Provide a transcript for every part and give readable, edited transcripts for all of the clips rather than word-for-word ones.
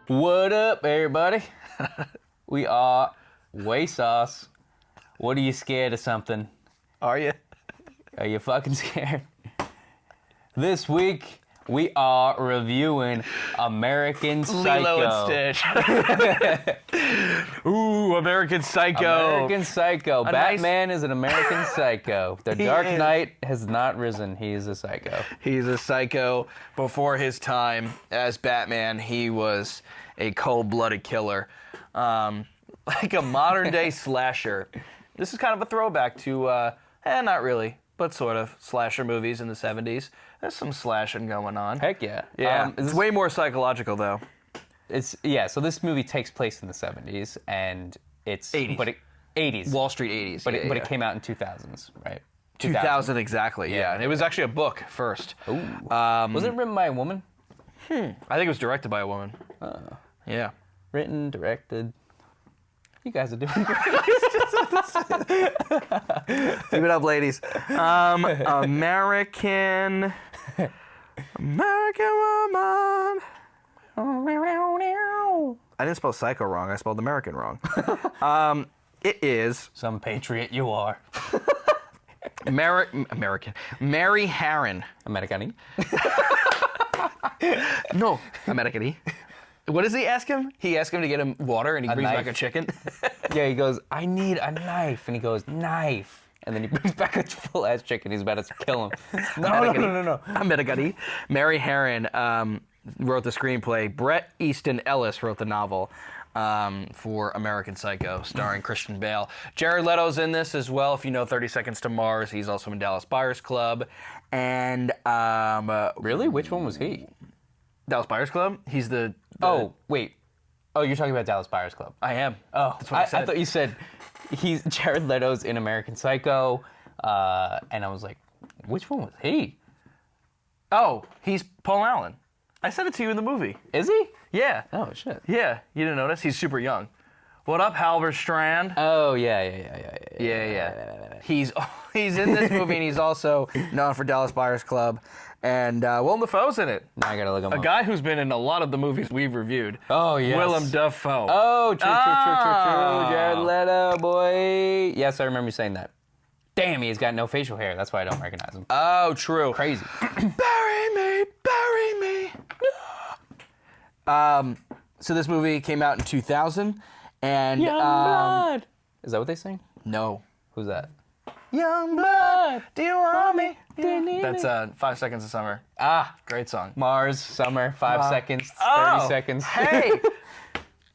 What up, everybody? We are Way Sauce. What are you scared of something? Are you? Are you fucking scared? This week, we are reviewing American Psycho. Lilo and Stitch. Ooh, American Psycho. American Psycho. Batman is an American psycho. The Dark Knight has not risen. He is a psycho. He's a psycho. Before his time as Batman, he was a cold-blooded killer. Like a modern-day slasher. This is kind of a throwback to, not really, but sort of, slasher movies in the 70s. There's some slashing going on. Heck yeah. Yeah, it's way more psychological, though. So this movie takes place in the 70s, and it's... 80s. But 80s. Wall Street 80s. But it came out in 2000s, right? 2000 exactly, yeah. And it was actually a book first. Ooh. Was it written by a woman? I think it was directed by a woman. Yeah. Written, directed. You guys are doing great. Keep it up, ladies. American woman. I didn't spell psycho wrong. I spelled American wrong. It is Some patriot you are. American. Mary Harron. Americani. No, American. What does he ask him? He asked him to get him water, and he brings knife. back a chicken. Yeah, he goes, I need a knife. And he goes, knife. And then he brings back a full-ass chicken. He's about to kill him. No. American. Mary Harron wrote the screenplay. Bret Easton Ellis wrote the novel for American Psycho, starring Christian Bale. Jared Leto's in this as well. If you know 30 Seconds to Mars, he's also in Dallas Buyers Club. And Really? Which one was he? Dallas Buyers Club? He's the Oh, wait. Oh, you're talking about Dallas Buyers Club. I am. Oh, that's what I said. I thought you said he's Jared Leto's in American Psycho, and I was like, which one was he? Oh, he's Paul Allen. I said it to you in the movie. Is he? Yeah. Oh, shit. Yeah, you didn't notice? He's super young. What up, Halberstrand? Oh, yeah. He's in this movie, and he's also known for Dallas Buyers Club. And Willem Dafoe's in it. Now I gotta look him up. A guy who's been in a lot of the movies we've reviewed. Oh, yes. Willem Dafoe. Oh, true. Jared Leto, boy. Yes, I remember you saying that. Damn, he's got no facial hair. That's why I don't recognize him. Oh, true. Crazy. Bury me. So this movie came out in 2000, and Young blood. Is that what they sing? No. Who's that? Young blood, do you want me? That's 5 Seconds of Summer. Great song. Mars, Summer, 5 seconds, 30 Oh, seconds. Hey!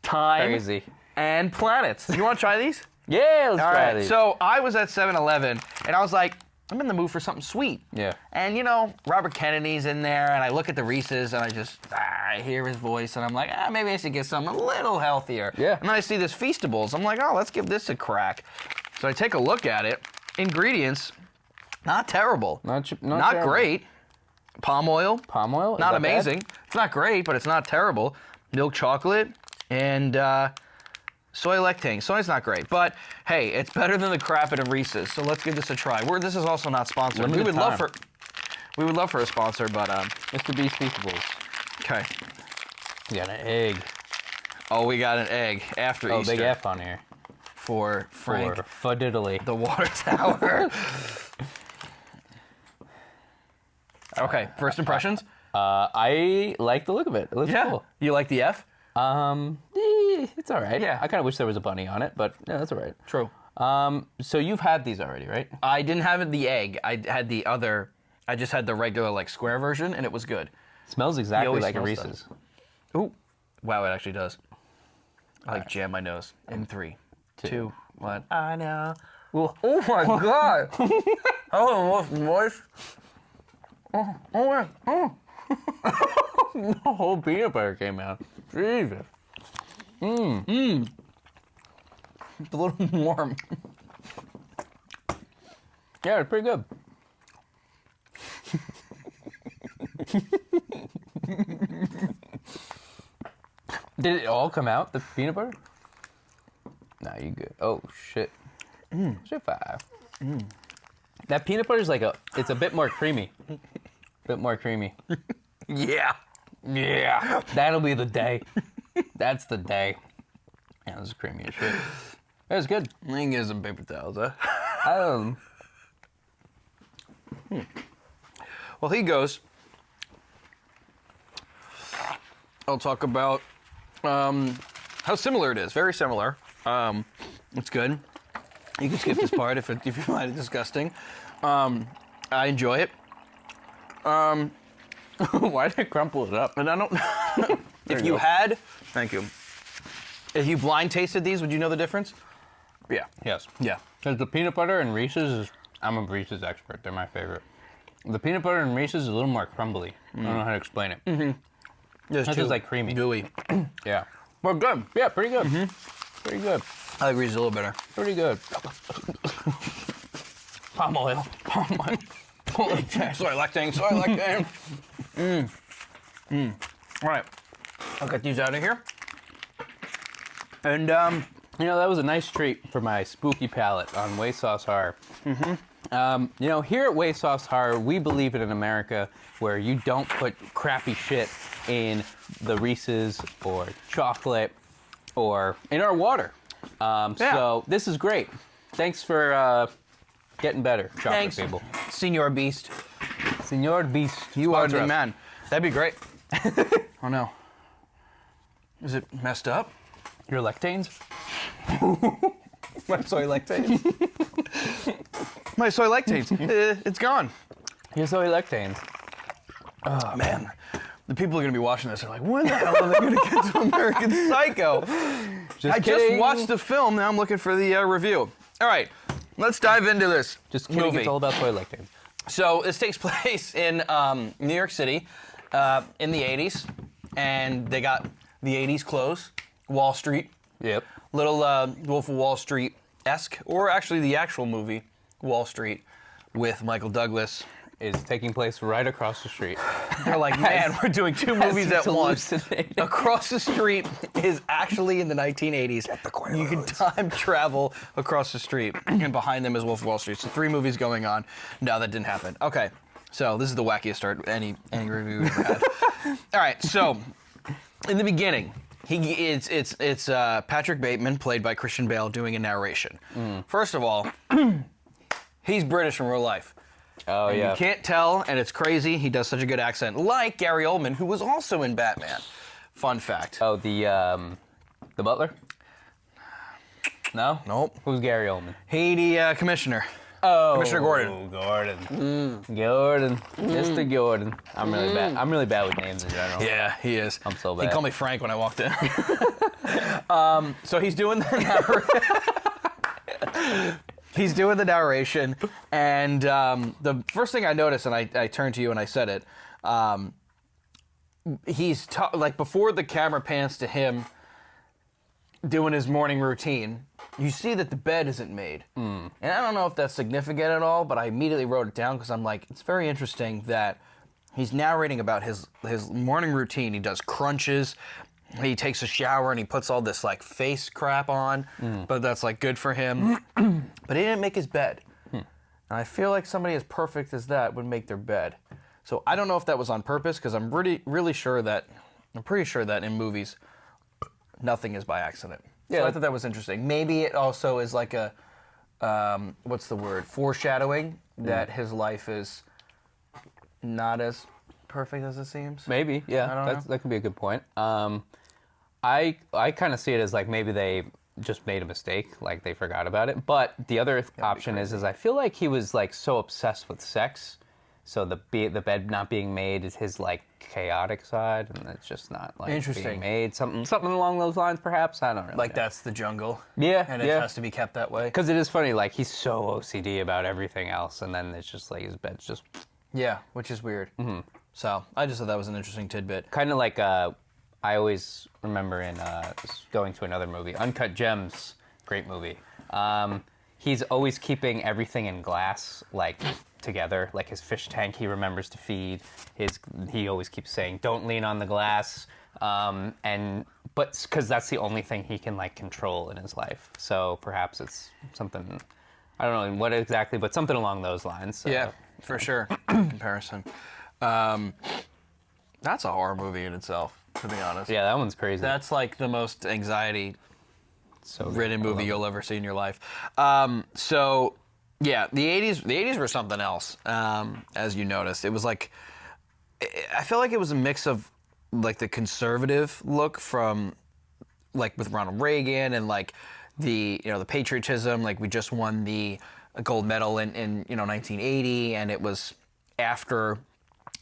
Time Crazy. and planets. You want to try these? Yeah, let's All try right. these. So I was at 7-Eleven, and I was like, I'm in the mood for something sweet. Yeah. And you know, Robert Kennedy's in there, and I look at the Reese's, and I hear his voice, and I'm like, maybe I should get something a little healthier. Yeah. And then I see this Feastables. I'm like, oh, let's give this a crack. So I take a look at it. Ingredients, not terrible. Not terrible. great. Palm oil. Palm oil? Is Not that amazing. bad? It's not great, but it's not terrible. Milk chocolate and soy lactane. Soy's not great, but hey, it's better than the crap at a Reese's. So let's give this a try. This is also not sponsored. We would love for a sponsor, but Mr. Beast Feastables. okay. We got an egg. Oh, we got an egg after Easter. Big F on here. For Frank. For Fiddly. The water tower. Okay, first impressions? I like the look of it. It looks cool. You like the F? It's all right. Yeah. I kind of wish there was a bunny on it, but yeah, that's all right. True. So you've had these already, right? I didn't have the egg. I had the other. I just had the regular like square version, and it was good. Smells exactly always like a smells Reese's. Ooh, wow! It actually does. I like jam my nose in 3, 2, 1. I know. Well, Oh my god! Oh, moist. Oh my. Oh. the whole peanut butter came out. Jesus. It's a little warm. Yeah, it's pretty good. Did it all come out, the peanut butter? Nah, you good. Oh, shit. Shit 5. That peanut butter is like it's a bit more creamy. Yeah. Yeah. That'll be the day. That's the day. Yeah, this is creamy as shit. It was good. I can get some paper towels, huh? Well, he goes. I'll talk about how similar it is. Very similar. It's good. You can skip this part if you find it disgusting. I enjoy it. Why did it crumple it up? And I don't. If you you go. had, thank you. If you blind tasted these, would you know the difference? Yeah. Yes. Yeah. Because the peanut butter and Reese's is, I'm a Reese's expert. They're my favorite. The peanut butter and Reese's is a little more crumbly. I don't know how to explain it. This This is like creamy. gooey. Yeah. Well, good. Yeah, pretty good. Pretty good. I like Reese's a little better. Pretty good. Palm oil. Palm oil. Holy shit. Soy lactane. Soy lactane. All right. I'll get these out of here. And You know, that was a nice treat for my spooky palate on Way Sauce Horror. You know, here at Way Sauce Horror, we believe in an America where you don't put crappy shit in the Reese's or chocolate or in our water. So this is great. Thanks for getting better, chocolate thanks, people. Senor Beast. Senor Beast, You are sponsor the us. man. That'd be great. Oh no. Is it messed up? Your lactanes? My soy lactanes? My soy lactates. It's gone. Your soy lactanes. Oh man. The people are gonna be watching this. They're like, when the hell are they gonna get to American Psycho? I just kidding. watched the film. Now I'm looking for the review. All right, let's dive into this Just kidding, movie. it's all about soy lactanes. So this takes place in New York City in the 80s, and they got the 80s clothes, Wall Street, Yep. little Wolf of Wall Street-esque, or actually the actual movie Wall Street with Michael Douglas. Is taking place right across the street. They're like, man, we're doing two movies at once. hallucinating. Across the street is actually in the 1980s. You can time travel across the street, and behind them is Wolf of Wall Street. So 3 movies going on. No, that didn't happen. Okay, so this is the wackiest start any review we've ever had. All right, so in the beginning, it's Patrick Bateman, played by Christian Bale, doing a narration. First of all, he's British in real life. Oh, And yeah. you can't tell, and it's crazy. He does such a good accent, like Gary Oldman, who was also in Batman. Fun fact. Oh, the butler? No? Nope. Who's Gary Oldman? He, the commissioner. Oh, Commissioner Gordon. Gordon. Gordon. Mr. Gordon. I'm really bad. I'm really bad with names in general. Yeah, he is. I'm so He bad. called me Frank when I walked in. So he's doing the he's doing the narration, and the first thing I noticed, and I turned to you and I said it, he's like before the camera pans to him doing his morning routine, you see that the bed isn't made. And I don't know if that's significant at all, but I immediately wrote it down because I'm like, it's very interesting that he's narrating about his morning routine. He does crunches, he takes a shower, and he puts all this like face crap on, but that's like good for him. But he didn't make his bed. And I feel like somebody as perfect as that would make their bed. So I don't know if that was on purpose, because I'm pretty sure that in movies, nothing is by accident. Yeah. So I thought that was interesting. Maybe it also is like a, what's the word? Foreshadowing that his life is not as perfect as it seems. Maybe, yeah. I don't know. That could be a good point. I kind of see it as like maybe they just made a mistake, like they forgot about it. But the other option is I feel like he was like so obsessed with sex, so the bed not being made is his like chaotic side, and it's just not like Interesting. being made. Something along those lines, perhaps. I don't really Like know. that's the jungle. Yeah, And it yeah. has to be kept that way. Because it is funny, like he's so OCD about everything else, and then it's just like his bed's just Yeah, which is weird. So I just thought that was an interesting tidbit. kind of like I always remember in going to another movie, Uncut Gems, great movie. He's always keeping everything in glass, like together, like his fish tank he remembers to feed. He always keeps saying, "Don't lean on the glass," but because that's the only thing he can like control in his life. So perhaps it's something, I don't know what exactly, but something along those lines. So. Yeah, for sure. Comparison. That's a horror movie in itself. to be honest. Yeah, that one's crazy. That's like the most anxiety so good. ridden I love movie it. you'll ever see in your life. So yeah, the 80s were something else. As you noticed, it was like, I feel like it was a mix of like the conservative look from like with Ronald Reagan and like the patriotism. Like we just won the gold medal in 1980, and it was after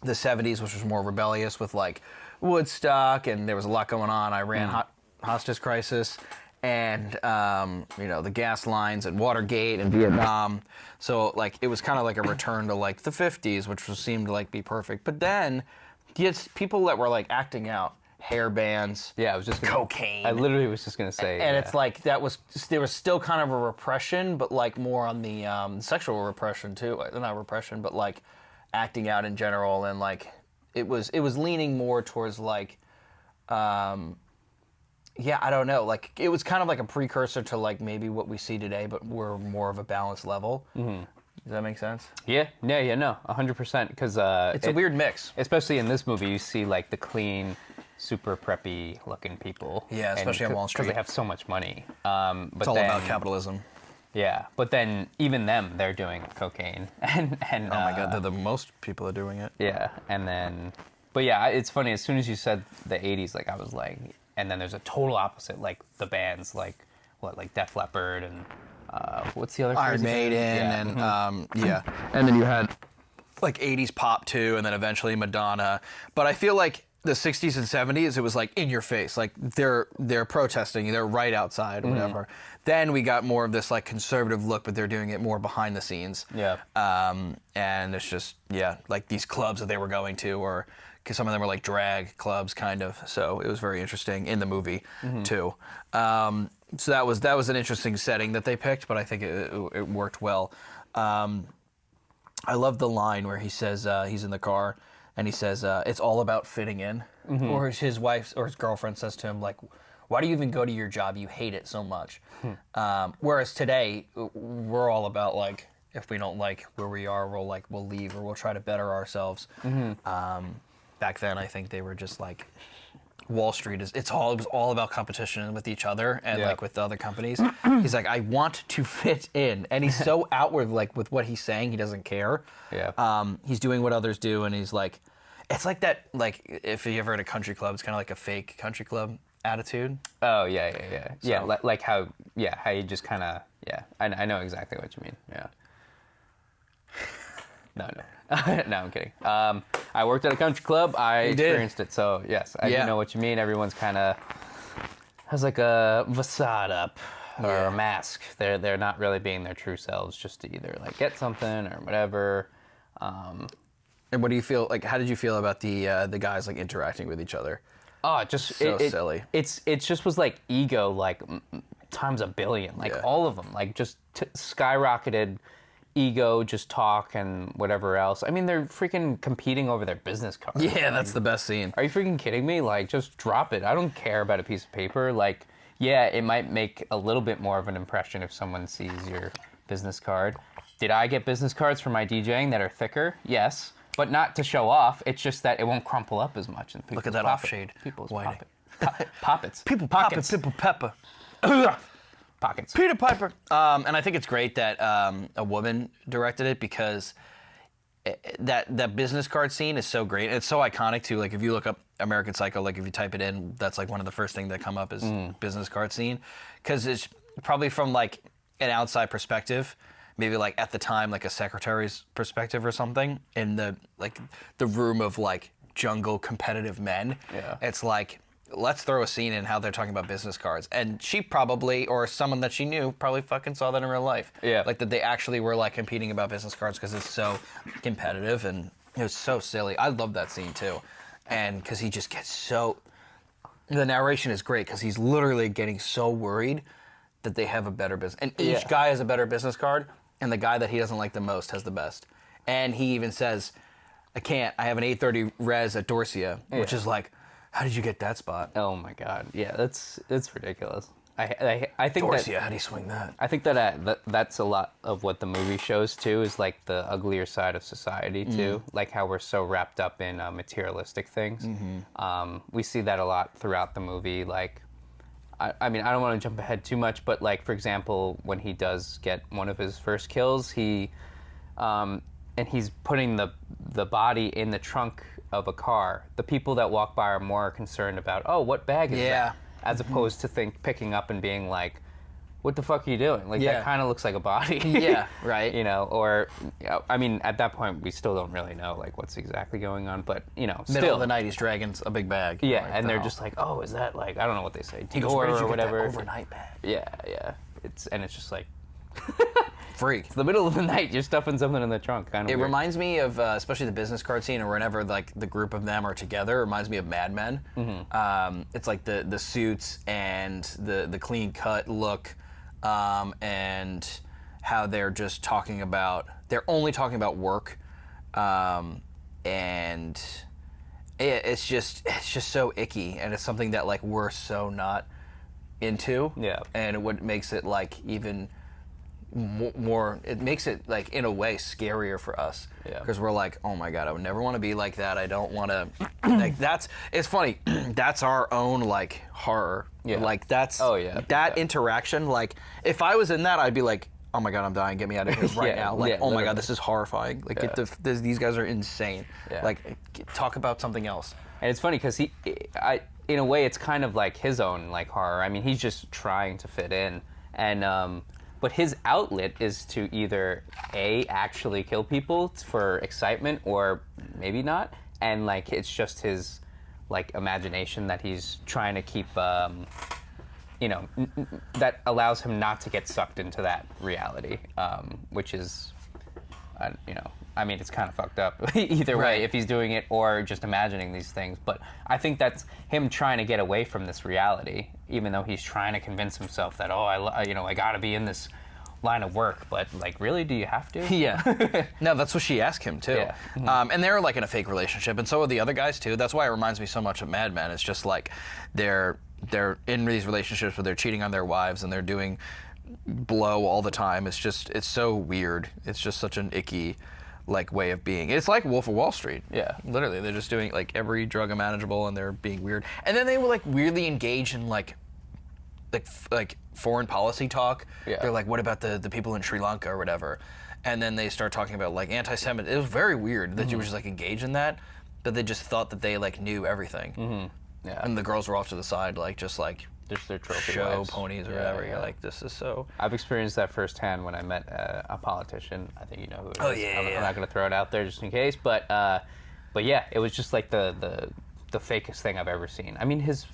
the 70s, which was more rebellious with like Woodstock, and there was a lot going on. Iran hostage crisis, and the gas lines and Watergate and Vietnam. So like it was kind of like a return to like the 50s, which seemed to like be perfect. But then you had people that were like acting out, hair bands, Yeah, I was just cocaine. I literally was just gonna say. And yeah. it's like there was still kind of a repression, but like more on the sexual repression too. Not repression, but like acting out in general, and like it was leaning more towards like, I don't know, like it was kind of like a precursor to like maybe what we see today, but we're more of a balanced level. Mm-hmm. Does that make sense? Yeah, 100%. Because It's a weird mix. especially in this movie, you see like the clean, super preppy looking people. Yeah, especially on Wall Street. because they have so much money. But It's all then, about capitalism. Yeah, but then even them, they're doing cocaine, and Oh my God, they're the most people are doing it. yeah, and then, but yeah, it's funny. As soon as you said the '80s, like I was like, and then there's a total opposite, like the bands, like like Def Leppard and what's the other Iron crazy band? Maiden Yeah. and and then you had like 80s pop too, and then eventually Madonna. But I feel like the 60s and 70s, it was like in your face, like they're protesting, they're right outside or whatever. Then we got more of this like conservative look, but they're doing it more behind the scenes. Yeah. And it's just like these clubs that they were going to, or because some of them were like drag clubs kind of. So it was very interesting in the movie too. So that was an interesting setting that they picked, but I think it worked well. I love the line where he says he's in the car and he says it's all about fitting in, or his wife or his girlfriend says to him like, "Why do you even go to your job? You hate it so much." Whereas today we're all about like, if we don't like where we are, we'll leave, or we'll try to better ourselves. Back then, I think they were just like, Wall Street it was all about competition with each other and like with the other companies. He's like, I want to fit in, and he's so outward like with what he's saying, he doesn't care. Yeah. He's doing what others do, and he's like, it's like that. Like if you ever heard a country club, it's kind of like a fake country club attitude. Oh yeah. Like how you just kind of I know exactly what you mean. Yeah. No. No, I'm kidding. I worked at a country club. I experienced it, so yes, I do know what you mean. Everyone's kind of has like a facade up or a mask. They're not really being their true selves, just to either like get something or whatever. And what do you feel like? How did you feel about the guys like interacting with each other? Oh, just So silly. It just was like ego, like times a billion. Like all of them, like just skyrocketed ego, just talk and whatever else. I mean, they're freaking competing over their business cards. Yeah, that's the best scene. Are you freaking kidding me? Like, just drop it. I don't care about a piece of paper. Like, yeah, it might make a little bit more of an impression if someone sees your business card. Did I get business cards for my DJing that are thicker? Yes. But not to show off. It's just that it won't crumple up as much. And Look at that offshade. People's Whiting. poppets. People pockets. People pepper. Pockets. Peter Piper. And I think it's great that a woman directed it, because that business card scene is so great. It's so iconic too. Like if you look up American Psycho, like if you type it in, that's like one of the first things that come up is business card scene, because it's probably from like an outside perspective, maybe like at the time like a secretary's perspective or something, in the room of like jungle competitive men. Yeah. It's like, let's throw a scene in how they're talking about business cards. And she probably, or someone that she knew, probably fucking saw that in real life. Yeah. Like that they actually were like competing about business cards because it's so competitive, and it was so silly. I love that scene too. And because he just gets so, the narration is great because he's literally getting so worried that they have a better business. And each guy has a better business card, and the guy that he doesn't like the most has the best. And he even says, I have an 830 res at Dorsia, which is like, how did you get that spot? Oh my God. Yeah, that's ridiculous. I think Dorsey, that how do you swing that? I think that that's a lot of what the movie shows too, is like the uglier side of society too, like how we're so wrapped up in materialistic things. We see that a lot throughout the movie. Like, I mean, I don't want to jump ahead too much, but like for example, when he does get one of his first kills, and he's putting the body in the trunk of a car. The people that walk by are more concerned about, oh, what bag is that? As opposed to picking up and being like, what the fuck are you doing? Like, that kind of looks like a body. Yeah, right. You know, or, I mean, at that point, we still don't really know, like, what's exactly going on, but, you know, Middle of the night, he's dragging a big bag. Yeah, Like, and they're hell. just like, oh, is that, like, I don't know what they say, He goes, Dior where did you or get whatever. that overnight bag? Yeah. It's just like, Freak. it's the middle of the night, you're stuffing something in the trunk, kind of It weird. reminds me of, especially the business card scene, or whenever like the group of them are together. It reminds me of Mad Men. It's like the suits and the clean cut look, and how they're just talking about. They're only talking about work, and it's just so icky, and it's something that like we're so not into. Yeah. And what makes it like even more, it makes it like in a way scarier for us, Yeah. because we're like, oh my god, I would never want to be like that. I don't want to like it's funny. That's our own like horror. Yeah. Like that's yeah, that interaction. Like if I was in that, I'd be like, oh my god, I'm dying, get me out of here right Yeah, now. Like, yeah, oh my literally. god, this is horrifying. Like these guys are insane. Yeah. Like talk about something else. And it's funny because in a way, it's kind of like his own like horror. I mean, he's just trying to fit in, and but his outlet is to either actually kill people for excitement, or maybe not, and like it's just his like imagination that he's trying to keep, you know, that allows him not to get sucked into that reality, which is, you know. I mean, it's kind of fucked up either way, Right. if he's doing it or just imagining these things. But I think that's him trying to get away from this reality, even though he's trying to convince himself that, oh, I got to be in this line of work. But like, really, do you have to? Yeah. No, that's what she asked him too. Yeah. And they're like in a fake relationship, and so are the other guys too. That's why it reminds me so much of Mad Men. It's just like they're in these relationships where they're cheating on their wives and they're doing blow all the time. It's so weird. It's just such an icky like way of being. It's like Wolf of Wall Street. Yeah. Literally, they're just doing like every drug imaginable, and they're being weird. And then they will like weirdly engage in like foreign policy talk. Yeah. They're like, what about the people in Sri Lanka or whatever? And then they start talking about like anti-Semitism. It was very weird that you were just like engaged in that, but they just thought that they like knew everything. Yeah. And the girls were off to the side, like just like Just their trophy show wives. ponies or Yeah, whatever. yeah. You're like, this is so. I've experienced that firsthand when I met a politician. I think you know who it is. Oh, yeah, I'm yeah. not going to throw it out there just in case, but yeah, it was just like the fakest thing I've ever seen. I mean, his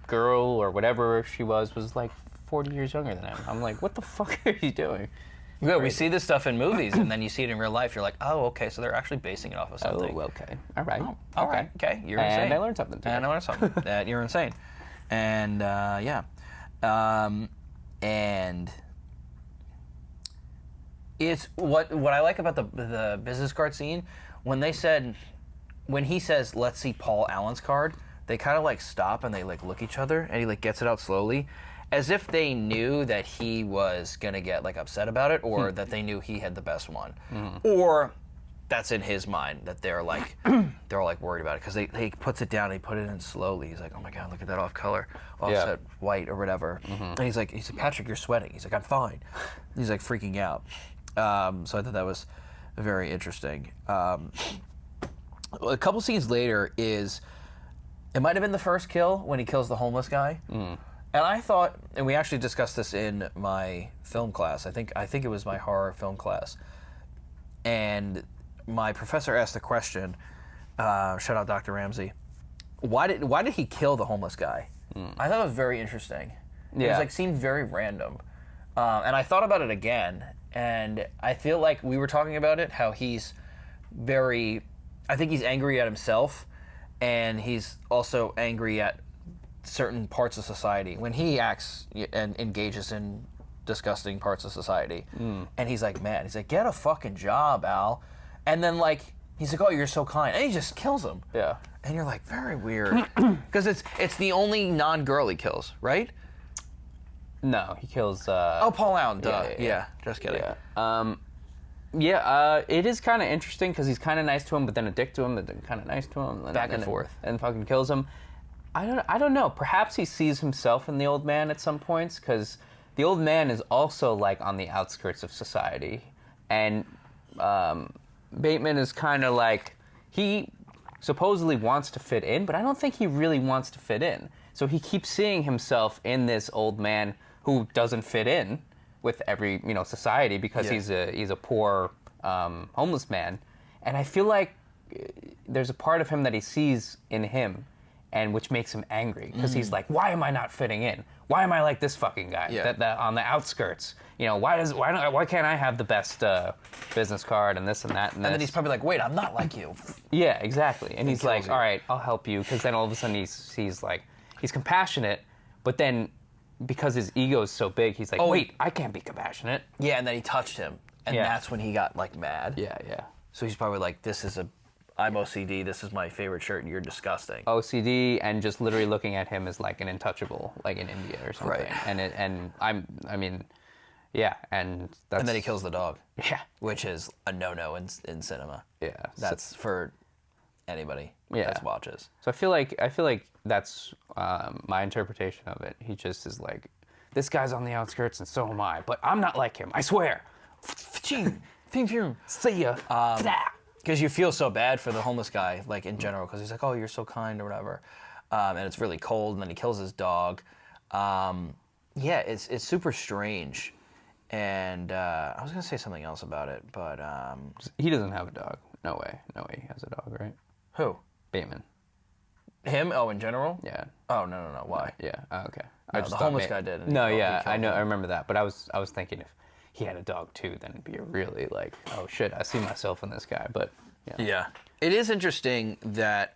girl or whatever she was like 40 years younger than him. I'm like, what the fuck are you doing? Yeah, we see this stuff in movies, and then you see it in real life. You're like, oh, okay, so they're actually basing it off of something. Oh, okay. All right. All right, okay, you're insane. And I learned something today. And I learned something. That you're insane. And yeah. And it's what I like about the business card scene, when he says, let's see Paul Allen's card, they kind of like stop and they like look each other, and he like gets it out slowly, as if they knew that he was gonna get like upset about it, or that they knew he had the best one, or that's in his mind that they're like they're all like worried about it, because he puts it down, he put it in slowly. He's like, oh my god, look at that offset white or whatever. And he's like, Patrick, you're sweating. He's like, I'm fine. He's like freaking out. So I thought that was very interesting. A couple scenes later it might have been the first kill when he kills the homeless guy. And I thought, and we actually discussed this in my film class. I think it was my horror film class. And my professor asked the question, shout out Dr. Ramsey, why did he kill the homeless guy? I thought it was very interesting. It was seemed very random. And I thought about it again, and I feel like we were talking about it, how he's I think he's angry at himself, and he's also angry at certain parts of society when he acts and engages in disgusting parts of society. And he's like, man, he's like, get a fucking job, Al. And then like he's like, oh, you're so kind, and he just kills him. Yeah. And you're like, very weird, because it's the only non-girl he kills, right? No, he kills. Oh, Paul Allen. Duh. yeah, Yeah, yeah. just kidding. It is kind of interesting because he's kind of nice to him, but then a dick to him, but then kind of nice to him, Back and forth. and fucking kills him. I don't know. Perhaps he sees himself in the old man at some points because the old man is also like on the outskirts of society, and Bateman is kind of like he supposedly wants to fit in, but I don't think he really wants to fit in. So he keeps seeing himself in this old man who doesn't fit in with every society because he's a poor homeless man, and I feel like there's a part of him that he sees in him, and which makes him angry because he's like, why am I not fitting in? Why am I like this fucking guy that on the outskirts? Why can't I have the best business card and this and that and then he's probably like, wait, I'm not like you. Yeah, exactly. And he's like, you. all right, I'll help you, because then all of a sudden he's like, he's compassionate, but then because his ego is so big, he's like, wait, I can't be compassionate. Yeah, and then he touched him, and that's when he got like mad. Yeah. So he's probably like, I'm OCD, this is my favorite shirt, and you're disgusting. OCD, and just literally looking at him as like an untouchable, like in India or something. Right. And and that's... And then he kills the dog. Yeah. Which is a no-no in cinema. Yeah. That's for anybody that watches. So I feel like that's my interpretation of it. He just is like, this guy's on the outskirts and so am I, but I'm not like him, I swear. See ya. Because you feel so bad for the homeless guy, like in general, because he's like, oh, you're so kind or whatever. And it's really cold, and then he kills his dog. It's super strange. And I was going to say something else about it, but... He doesn't have a dog. No way he has a dog, right? Who? Bateman. Him? Oh, in general? Yeah. Oh, no. Why? Yeah. Oh, okay. No, the homeless guy did. No, yeah, I know. I remember that. But I was thinking if he had a dog too, then it'd be a really like, oh shit, I see myself in this guy. But yeah. It is interesting that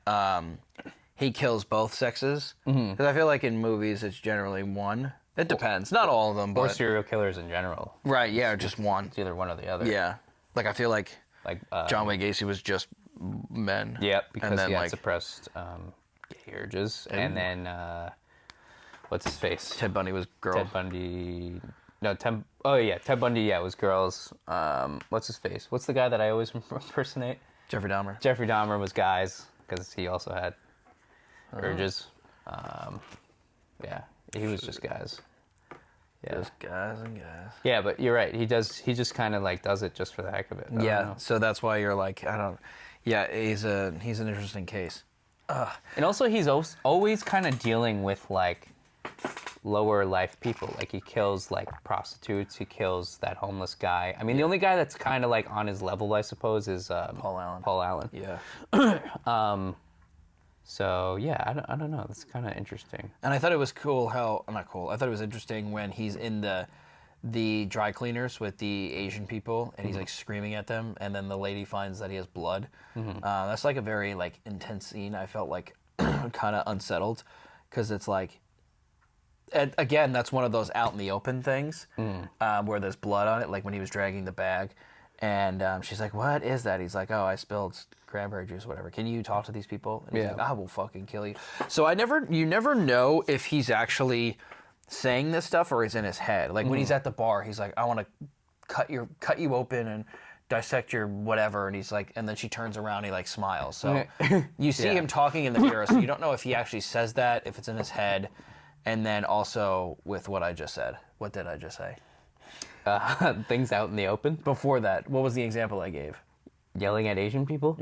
he kills both sexes, because I feel like in movies it's generally one. It depends. Not all of them, but... Or serial killers in general. Right, yeah, just one. It's either one or the other. Yeah. Like, I feel like John Wayne Gacy was just men. Yeah, because then, he had suppressed gay urges. And then, what's his face? Ted Bundy was girls. Ted Bundy... No, Ted Bundy, was girls. What's his face? What's the guy that I always impersonate? Jeffrey Dahmer. Jeffrey Dahmer was guys, because he also had urges. He was just guys. Yeah. Just guys and guys. Yeah, but you're right. He just kind of like does it just for the heck of it. Yeah, so that's why you're like, he's an interesting case. And also he's always kind of dealing with like lower life people. Like he kills like prostitutes, he kills that homeless guy. I mean, the only guy that's kind of like on his level, I suppose, is Paul Allen. Paul Allen. Yeah. So yeah, I don't know. That's kind of interesting. And I thought it was cool not cool. I thought it was interesting when he's in the dry cleaners with the Asian people, and he's like screaming at them, and then the lady finds that he has blood. That's like a very like intense scene. I felt like kind of unsettled, because it's like, and again, that's one of those out in the open things where there's blood on it, like when he was dragging the bag. And she's like, what is that? He's like, oh, I spilled cranberry juice, whatever. Can you talk to these people? And he's like, I will fucking kill you. So you never know if he's actually saying this stuff or it's in his head. Like when he's at the bar, he's like, I want to cut you open and dissect your whatever. And he's like, and then she turns around and he like smiles. So you see him talking in the mirror. So you don't know if he actually says that, if it's in his head. And then also with what I just said. What did I just say? Things out in the open. Before that, what was the example I gave? Yelling at Asian people?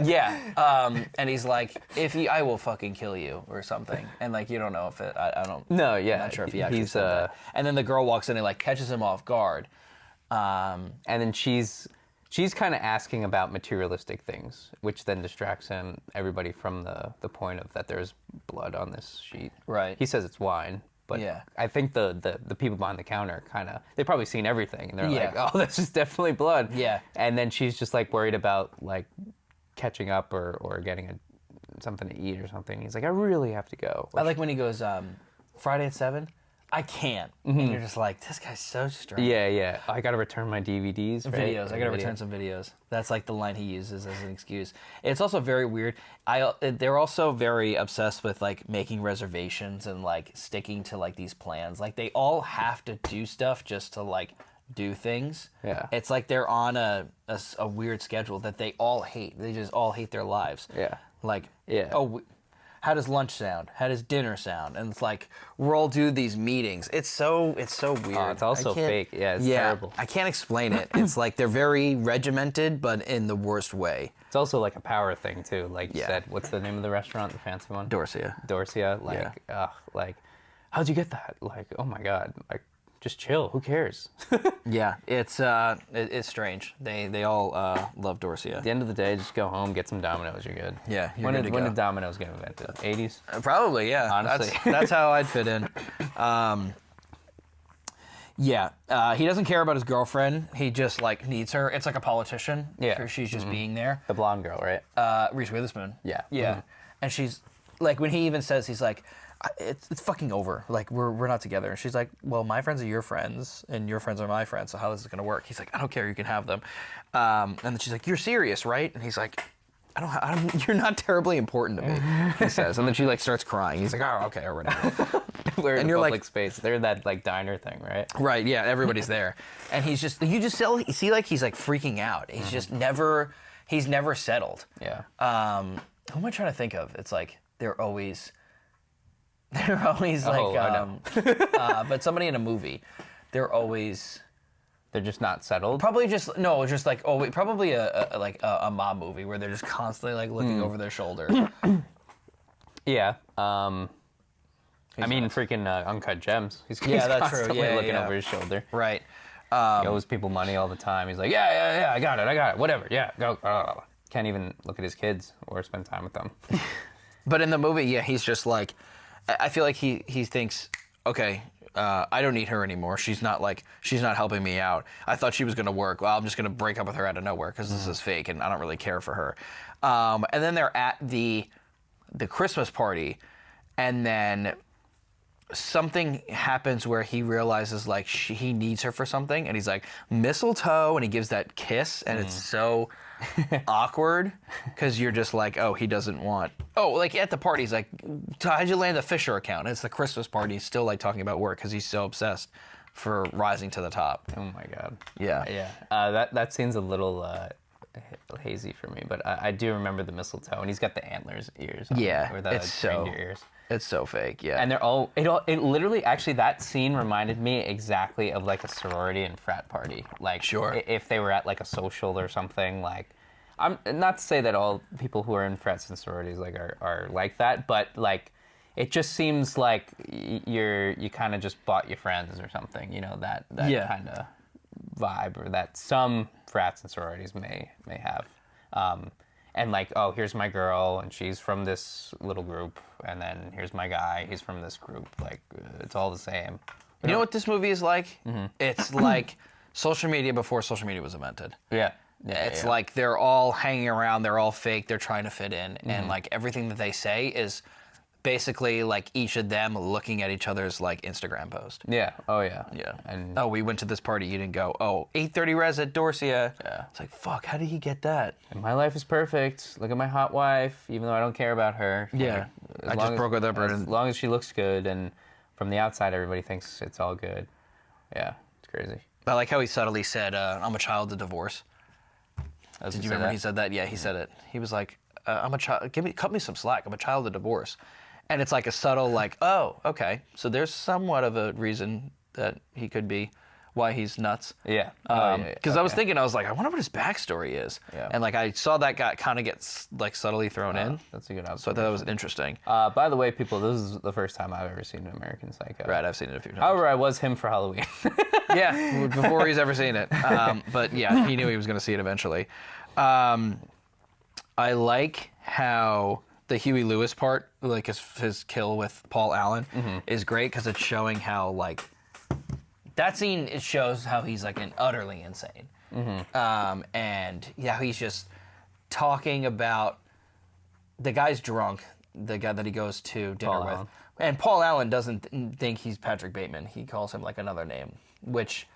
Yeah. And he's like, I will fucking kill you or something. And like, you don't know if I don't. No, yeah. I'm not sure if he actually said that. And then the girl walks in and like catches him off guard. And then she's kind of asking about materialistic things, which then distracts everybody from the point of that there's blood on this sheet. Right. He says it's wine. But I think the people behind the counter they've probably seen everything, and they're like, oh, this is definitely blood. Yeah. And then she's just like worried about like catching up or getting something to eat or something. He's like, I really have to go. I like when he goes, Friday at 7, I can't. And you're just like, this guy's so strange. Yeah. I gotta return my DVDs. Right? Videos. I gotta return some videos. That's like the line he uses as an excuse. It's also very weird. They're also very obsessed with like making reservations and like sticking to like these plans. Like they all have to do stuff just to like do things. Yeah. It's like they're on a weird schedule that they all hate. They just all hate their lives. Yeah. Like, Yeah. oh, how does lunch sound? How does dinner sound? And it's like we're all doing these meetings. It's so weird. Oh, it's also fake. Yeah, it's terrible. I can't explain it. It's like they're very regimented, but in the worst way. It's also like a power thing too. Like you Yeah. said, what's the name of the restaurant, the fancy one? Dorsia. Dorsia. Like, how'd you get that? Like, oh my god. Like, just chill. Who cares? Yeah, it's strange. They all love Dorsia. At the end of the day, just go home, get some Domino's. You're good. Yeah, you're when good did to when go. did Domino's get invented? 80s. Probably, yeah. Honestly. That's how I'd fit in. Yeah, he doesn't care about his girlfriend. He just like needs her. It's like a politician. Yeah. So she's just being there. The blonde girl, right? Reese Witherspoon. Yeah. Yeah. And she's like, when he even says, he's like, it's fucking over. Like we're not together. And she's like, well, my friends are your friends, and your friends are my friends. So how is this gonna work? He's like, I don't care. You can have them. And then she's like, you're serious, right? And he's like, you're not terribly important to me. He says, and then she like starts crying. He's like, oh, okay, already. We're in And a you're like- public space. They're in that like diner thing, right? Right, yeah, everybody's there. And you see like he's like freaking out. He's just never settled. Yeah. Who am I trying to think of? It's like they're always like I know. but somebody in a movie. They're always They're just not settled. probably just like probably a mob movie where they're just constantly like looking over their shoulder. Yeah. I mean, freaking Uncut Gems. He's Yeah, that's true. constantly Yeah, looking yeah. over his shoulder. Right. He owes people money all the time. He's like, yeah, I got it, whatever, yeah, go. Can't even look at his kids or spend time with them. But in the movie, yeah, he's just like, I feel like he thinks, okay, I don't need her anymore. She's not helping me out. I thought she was gonna work. Well, I'm just gonna break up with her out of nowhere because this is fake, and I don't really care for her. And then they're at the Christmas party, and then something happens where he realizes like he needs her for something, and he's like, mistletoe, and he gives that kiss, and it's so awkward because you're just like, oh, he doesn't want. Oh, like at the party, he's like, how'd you land the Fisher account? It's the Christmas party. He's still like talking about work because he's so obsessed for rising to the top. Oh my god. Yeah. Yeah. That scene's a little hazy for me, but I do remember the mistletoe, and he's got the antlers ears on, Yeah, or the it's so reindeer ears. It's so fake. Yeah. And they're all it literally actually that scene reminded me exactly of like a sorority and frat party. Like Sure. If they were at like a social or something, like I'm not to say that all people who are in frats and sororities like are like that, but like it just seems like you kind of just bought your friends or something, you know, that Yeah. kind of vibe, or that some frats and sororities may have. And like, oh, here's my girl, and she's from this little group, and then here's my guy, he's from this group. Like, it's all the same. You know what this movie is like? It's like social media before social media was invented. Yeah. It's like they're all hanging around, they're all fake, they're trying to fit in, and like everything that they say is basically like each of them looking at each other's like Instagram post. Yeah. Oh, yeah. Yeah. And Oh, we went to this party, you didn't go. Oh, 8:30 res at Dorsia. Yeah. It's like, fuck, how did he get that? and my life is perfect. Look at my hot wife, even though I don't care about her. Yeah. Like, I just broke with her, as long as she looks good, and from the outside, everybody thinks it's all good. Yeah, it's crazy. I like how he subtly said, I'm a child of divorce. Did Did you remember he said that? Yeah, he said it. He was like, I'm a child, cut me some slack. I'm a child of divorce. And it's like a subtle like, oh, okay. So there's somewhat of a reason that he could be, why he's nuts. Yeah. Because I was thinking, I was like, I wonder what his backstory is. Yeah. And like I saw that guy kind of get like subtly thrown in. That's a good So I observation. thought that was interesting. By the way, people, this is the first time I've ever seen American Psycho. Right, I've seen it a few times. However, I was him for Halloween. Yeah, before he's ever seen it. But yeah, he knew he was going to see it eventually. I like how the Huey Lewis part, like his kill with Paul Allen, is great because it's showing how like that scene. It shows how he's like utterly insane, and yeah, he's just talking about the guy's drunk. the guy that he goes to dinner Paul with. Allen. And Paul Allen doesn't think he's Patrick Bateman. He calls him like another name, which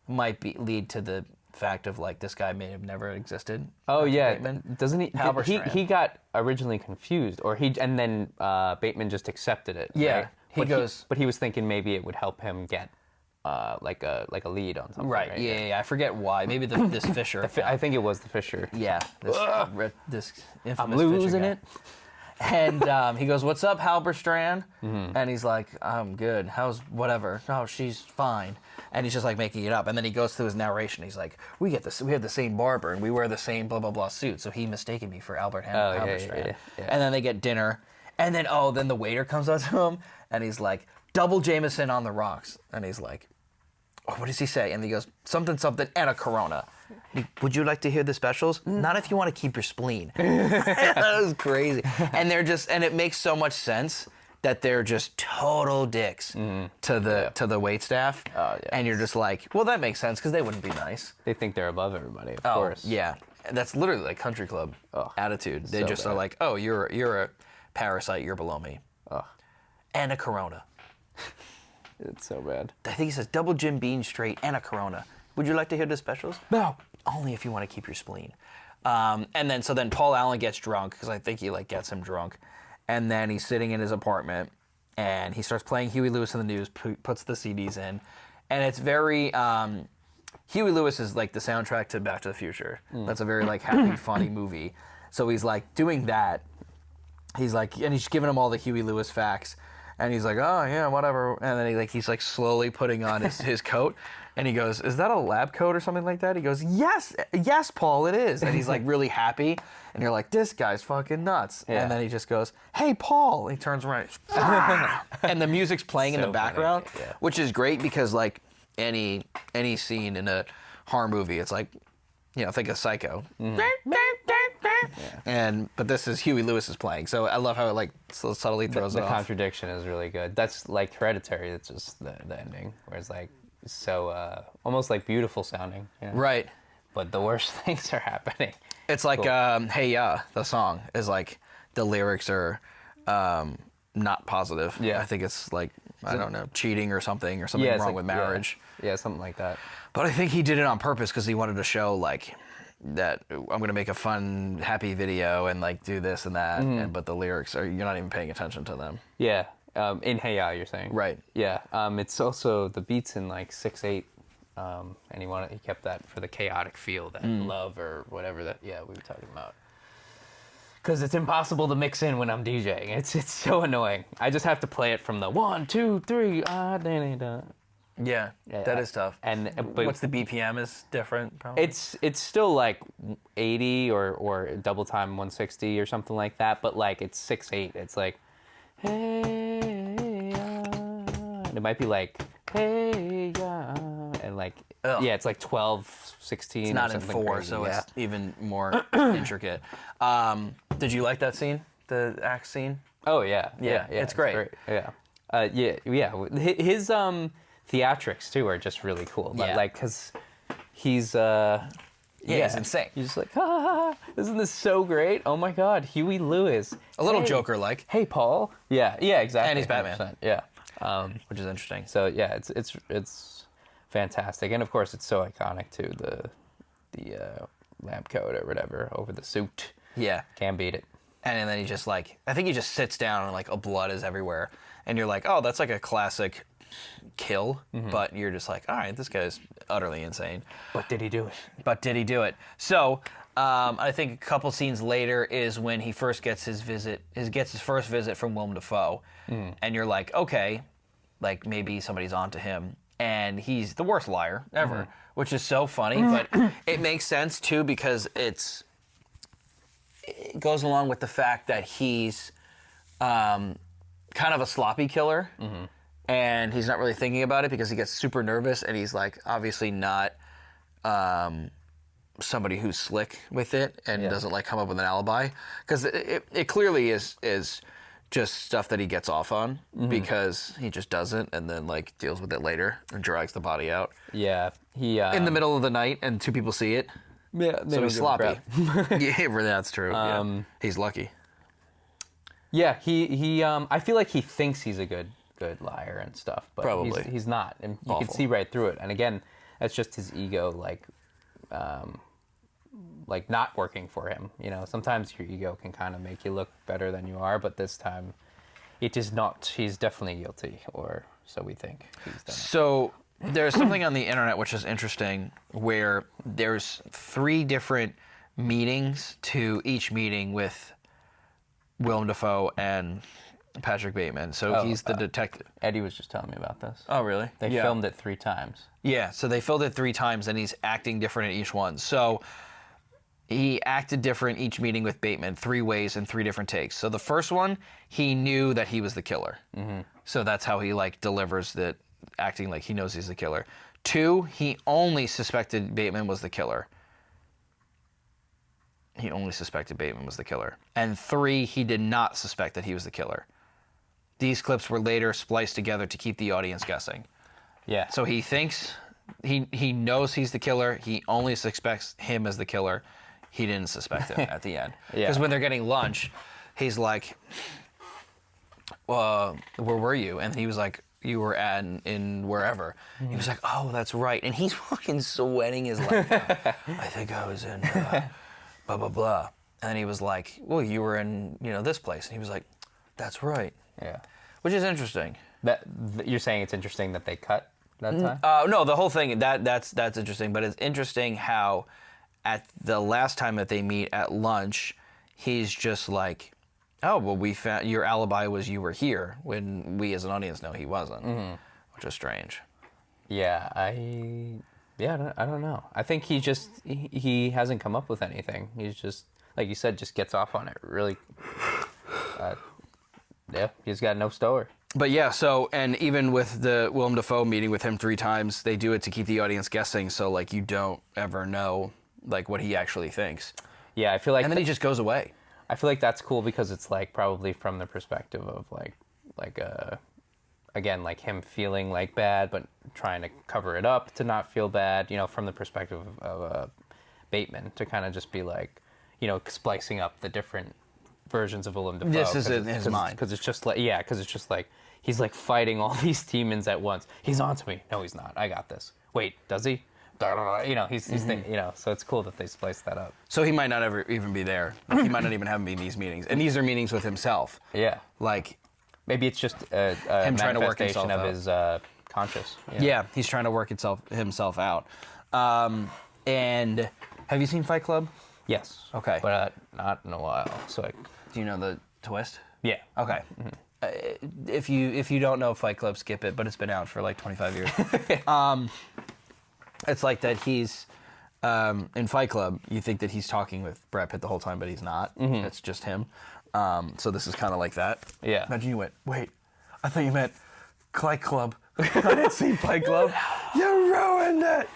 might lead to the fact of like this guy may have never existed. Oh Patrick yeah, Bateman. doesn't he? Halberstrand. He got originally confused, and then Bateman just accepted it. Yeah, right? he goes. But he was thinking maybe it would help him get like a lead on something. Right. Yeah. I forget why. Maybe this Fisher. I think it was the Fisher. Yeah. This infamous I'm losing Fisher it. guy. And he goes, "What's up, Halberstrand?" And he's like, "I'm good. How's whatever? Oh, she's fine." And he's just like making it up. And then he goes through his narration. He's like, "We have the same barber, and we wear the same blah blah blah suit." So he mistaken me for Albert Halberstrand. Yeah. And then they get dinner. And then the waiter comes up to him, and he's like, "Double Jameson on the rocks." And he's like, "Oh, what does he say?" And he goes, "Something something and a Corona." "Would you like to hear the specials?" "Not if you want to keep your spleen." That was crazy. And it makes so much sense that they're just total dicks to the wait staff. Oh, yeah. And you're just like, well, that makes sense because they wouldn't be nice. They think they're above everybody, of Oh, course. yeah. And that's literally like country club attitude. They so just bad. are like, "Oh, you're a parasite. You're below me." Oh, And a Corona. it's so bad. I think he says double Jim Beam straight and a Corona. "Would you like to hear the specials?" No. Only if you want to keep your spleen. And then Paul Allen gets drunk because I think he like gets him drunk, and then he's sitting in his apartment and he starts playing Huey Lewis in the News, puts the CDs in, and it's very Huey Lewis is like the soundtrack to Back to the Future. That's a very like happy, funny movie. So he's like doing that. He's like, and he's giving him all the Huey Lewis facts. And he's like, "Oh yeah, whatever." And then he's like slowly putting on his coat, and he goes, "Is that a lab coat or something like that?" He goes, "Yes, Paul, it is." And he's like really happy, and you're like, "This guy's fucking nuts." Yeah. And then he just goes, "Hey, Paul!" And he turns around, and the music's playing in the So background, funny, yeah. which is great because like any scene in a horror movie, it's like, think of Psycho. But this is Huey Lewis is playing, so I love how it like so subtly throws The it off. contradiction is really good. That's like Hereditary. It's just the ending, where it's like so almost like beautiful sounding. You know? Right. But the worst things are happening. It's like Cool. Hey Ya, the song is like the lyrics are not positive. Yeah. I think it's like I don't know, cheating or something It's wrong like- with marriage. Yeah, something like that. But I think he did it on purpose because he wanted to show like that I'm gonna make a fun, happy video and like do this and that. But the lyrics are you're not even paying attention to them. Yeah. In Hey Ya, you're saying. Right. Yeah. It's also the beats in like 6/8, and he kept that for the chaotic feel, that love or whatever that. Yeah, we were talking about. Because it's impossible to mix in when I'm DJing. It's so annoying. I just have to play it from the 1, 2, 3. Yeah, that is tough. And but What's the BPM is different? Probably? it's still like 80 or double time 160 or something like that. But like it's 6/8. It's like hey ya. And it might be like hey ya. And like yeah, it's like 12, 16. It's not or in something 4, crazy. so yeah. it's even more intricate. Did you like that scene, the axe scene? Oh yeah, it's great. Yeah, yeah. His theatrics too are just really cool. Yeah. Like because he's he's insane. He's just like, isn't this so great? Oh my God, Huey Lewis. A little Hey. Joker-like, Hey, Paul. Yeah, exactly. And he's Batman. 100%. Yeah. which is interesting. So yeah, it's fantastic, and of course it's so iconic too. The lab coat or whatever over the suit. Yeah. Can't beat it. And then he just like, I think he just sits down and like a blood is everywhere. And you're like, oh, that's like a classic kill. But you're just like, all right, this guy's utterly insane. But did he do it? So I think a couple scenes later is when he first gets his first visit from Willem Dafoe. And you're like, okay, like maybe somebody's onto him. And he's the worst liar ever, which is so funny. But it makes sense too because it goes along with the fact that he's kind of a sloppy killer. And he's not really thinking about it because he gets super nervous and he's like obviously not somebody who's slick with it and doesn't like come up with an alibi. Because it clearly is just stuff that he gets off on because he just doesn't and then like deals with it later and drags the body out. Yeah, he In the middle of the night and 2 people see it. Yeah, So he's sloppy. Yeah, that's true. He's lucky. Yeah, he I feel like he thinks he's a good liar and stuff, but Probably. he's not, and you can Awful. see right through it. And again, that's just his ego, like not working for him. You know, sometimes your ego can kind of make you look better than you are, but this time, it is not. He's definitely guilty, or so we think. He's done it. So there's something on the internet which is interesting, where there's 3 different meetings to each meeting with Willem Dafoe and Patrick Bateman. So he's the detective. Eddie was just telling me about this. Oh, really? They filmed it 3 times. Yeah, so they filmed it 3 times, and he's acting different in each one. So he acted different each meeting with Bateman 3 ways in 3 different takes. So the first one, he knew that he was the killer. Mm-hmm. So that's how he like delivers that, acting like he knows he's the killer. 2, he only suspected Bateman was the killer. He only suspected Bateman was the killer. And 3, he did not suspect that he was the killer. These clips were later spliced together to keep the audience guessing. Yeah. So he thinks, he knows he's the killer. He only suspects him as the killer. He didn't suspect him at the end. Yeah. Because when they're getting lunch, he's like, where were you? And he was like, you were in wherever. He was like, oh, that's right. And he's fucking sweating his life out. I think I was in blah, blah, blah. And he was like, well, you were in, this place. And he was like, that's right. Yeah. Which is interesting. You're saying it's interesting that they cut that time? No, the whole thing, that's interesting. But it's interesting how at the last time that they meet at lunch, he's just like, oh, well, we found your alibi was you were here, when we as an audience know he wasn't, which is strange. Yeah, I don't know. I think he hasn't come up with anything. He's just, like you said, just gets off on it. Really, he's got no story. But yeah, so, and even with the Willem Dafoe meeting with him 3 times, they do it to keep the audience guessing, so like you don't ever know like what he actually thinks. Yeah, I feel like, and then he just goes away. I feel like that's cool because it's like probably from the perspective of again, like him feeling like bad but trying to cover it up to not feel bad, from the perspective of Bateman, to kind of just be like, splicing up the different versions of Willem Dafoe. This is in his mind. Because it's just like, he's like fighting all these demons at once. He's onto me. No, he's not. I got this. Wait, does he? He's so it's cool that they spliced that up. So he might not ever even be there. Like, he might not even have him be in these meetings. And these are meetings with himself. Yeah. Like, maybe it's just a him trying to work himself of out. his conscious. Yeah, he's trying to work himself out. And have you seen Fight Club? Yes. Okay. But not in a while. So Do you know the twist? yeah. Okay. If you don't know Fight Club, skip it. But it's been out for like 25 years. It's like that he's in Fight Club. You think that he's talking with Brad Pitt the whole time, but he's not. It's just him. So this is kind of like that. Yeah. Imagine you went, wait, I thought you meant Fight Club. I didn't see Fight Club. You ruined it.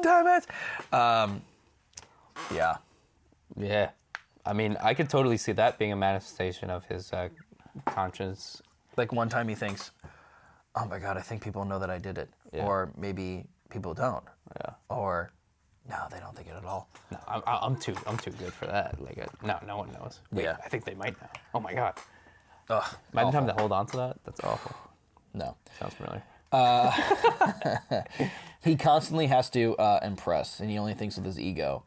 Damn it. Yeah. Yeah. I mean, I could totally see that being a manifestation of his conscience. Like one time he thinks, oh my God, I think people know that I did it. Yeah. Or maybe people don't. Yeah. Or no, they don't think it at all. No, I'm too good for that. Like, no one knows. Wait, Yeah. I think they might know. Oh my God. Ugh, Imagine awful. having to hold on to that. That's awful. No. Sounds familiar. He constantly has to impress, and he only thinks with his ego.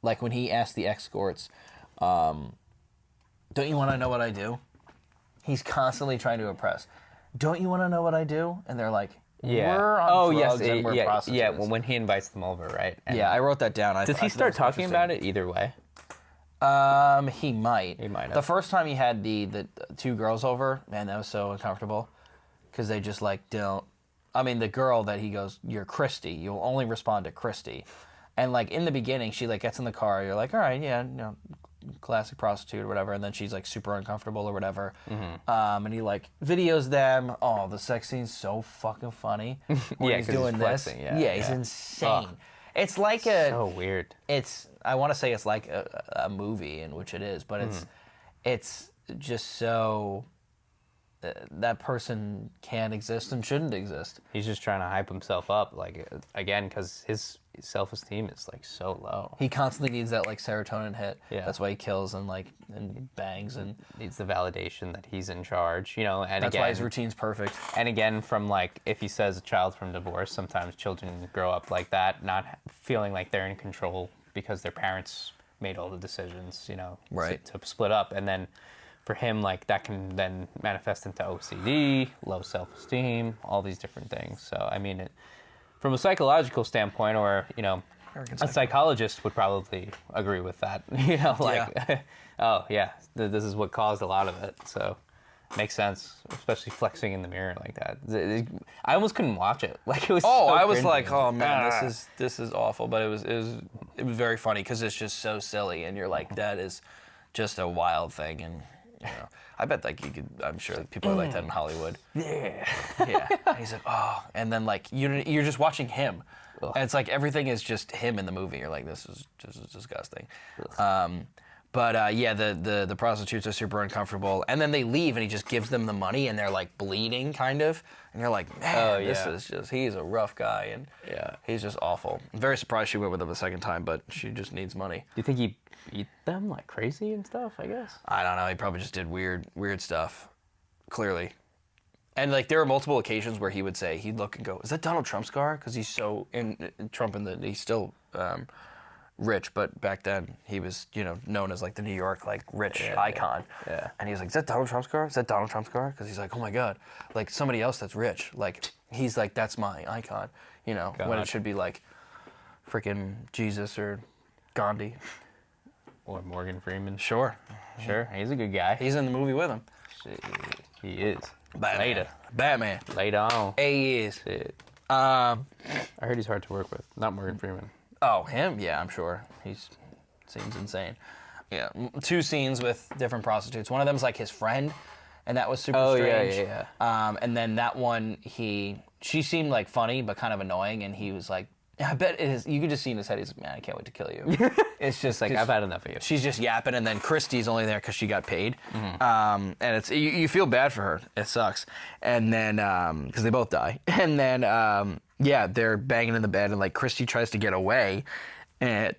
Like when he asks the escorts, don't you want to know what I do? He's constantly trying to impress. Don't you want to know what I do? And they're like, Yeah. we're on drugs and we're yeah, prostitutes. yeah. When he invites them over, right? And Yeah, I wrote that down. does he start talking about it either way? He might. He might have. The first time he had the 2 girls over, man, that was so uncomfortable. Because they just like don't. I mean, the girl that he goes, you're Christy. You'll only respond to Christy. And like in the beginning, she like gets in the car. You're like, all right, yeah, classic prostitute or whatever. And then she's like super uncomfortable or whatever. And he like videos them. Oh, the sex scene's so fucking funny. When Yeah, he's 'cause he's doing this. flexing, yeah, He's yeah. insane. Ugh. It's like So weird. I want to say it's like a movie, in which it is, but it's just so that person can't exist and shouldn't exist. He's just trying to hype himself up, like, again, because his self-esteem is like so low. He constantly needs that like serotonin hit. Yeah. That's why he kills and like and bangs and Needs the validation that he's in charge, you know. And that's again, why his routine's perfect. and again, from like, if he says a child from divorce, sometimes children grow up like that, not feeling like they're in control because their parents made all the decisions, you know, Right. to split up. And then for him, like, that can then manifest into OCD, low self-esteem, all these different things. So, I mean, from a psychological standpoint, or, you know, a psychologist would probably agree with that. You know, like, oh, yeah, this is what caused a lot of it. So, makes sense, especially flexing in the mirror like that. I almost couldn't watch it. Like, it was Oh, so I was cringy. like, oh man, this is awful. But it was very funny because it's just so silly, and you're like, that is just a wild thing, and you know, I bet like you could. I'm sure people are like that in Hollywood. Yeah. Yeah. And he's like, oh, and then like you're just watching him, and it's like everything is just him in the movie. You're like, this is disgusting. But yeah, the prostitutes are super uncomfortable, and then they leave, and he just gives them the money, and they're like bleeding, kind of, and you're like, man, this is just—he's a rough guy, and he's just awful. I'm very surprised she went with him the second time, but she just needs money. Do you think he beat them like crazy and stuff, I guess? I don't know. He probably just did weird stuff, clearly. And like there are multiple occasions where he would say he'd look and go, "Is that Donald Trump's car?" Because he's so he's still rich, but back then he was, you know, known as like the New York like rich icon. Yeah. And he was like, "Is that Donald Trump's car? Is that Donald Trump's car?" Because he's like, "Oh my God, like somebody else that's rich, like he's like that's my icon," you know, when it should be like freaking Jesus or Gandhi. Or Morgan Freeman. Sure, He's a good guy. he's in the movie with him. Shit, he is. Batman. Later on. He is. Shit. I I heard he's hard to work with. Not Morgan Freeman. Oh, him? Yeah, I'm sure. Seems insane. Yeah, 2 scenes with different prostitutes. One of them's like his friend, and that was super strange. Yeah. And then that one, she seemed like funny but kind of annoying, and he was like, I bet it is. You could just see in his head, he's like, man, I can't wait to kill you. It's just Like, I've had enough of you. She's just yapping, and then Christy's only there because she got paid. And it's you feel bad for her. It sucks. And then because they both die. And then yeah, they're banging in the bed, and like Christy tries to get away, and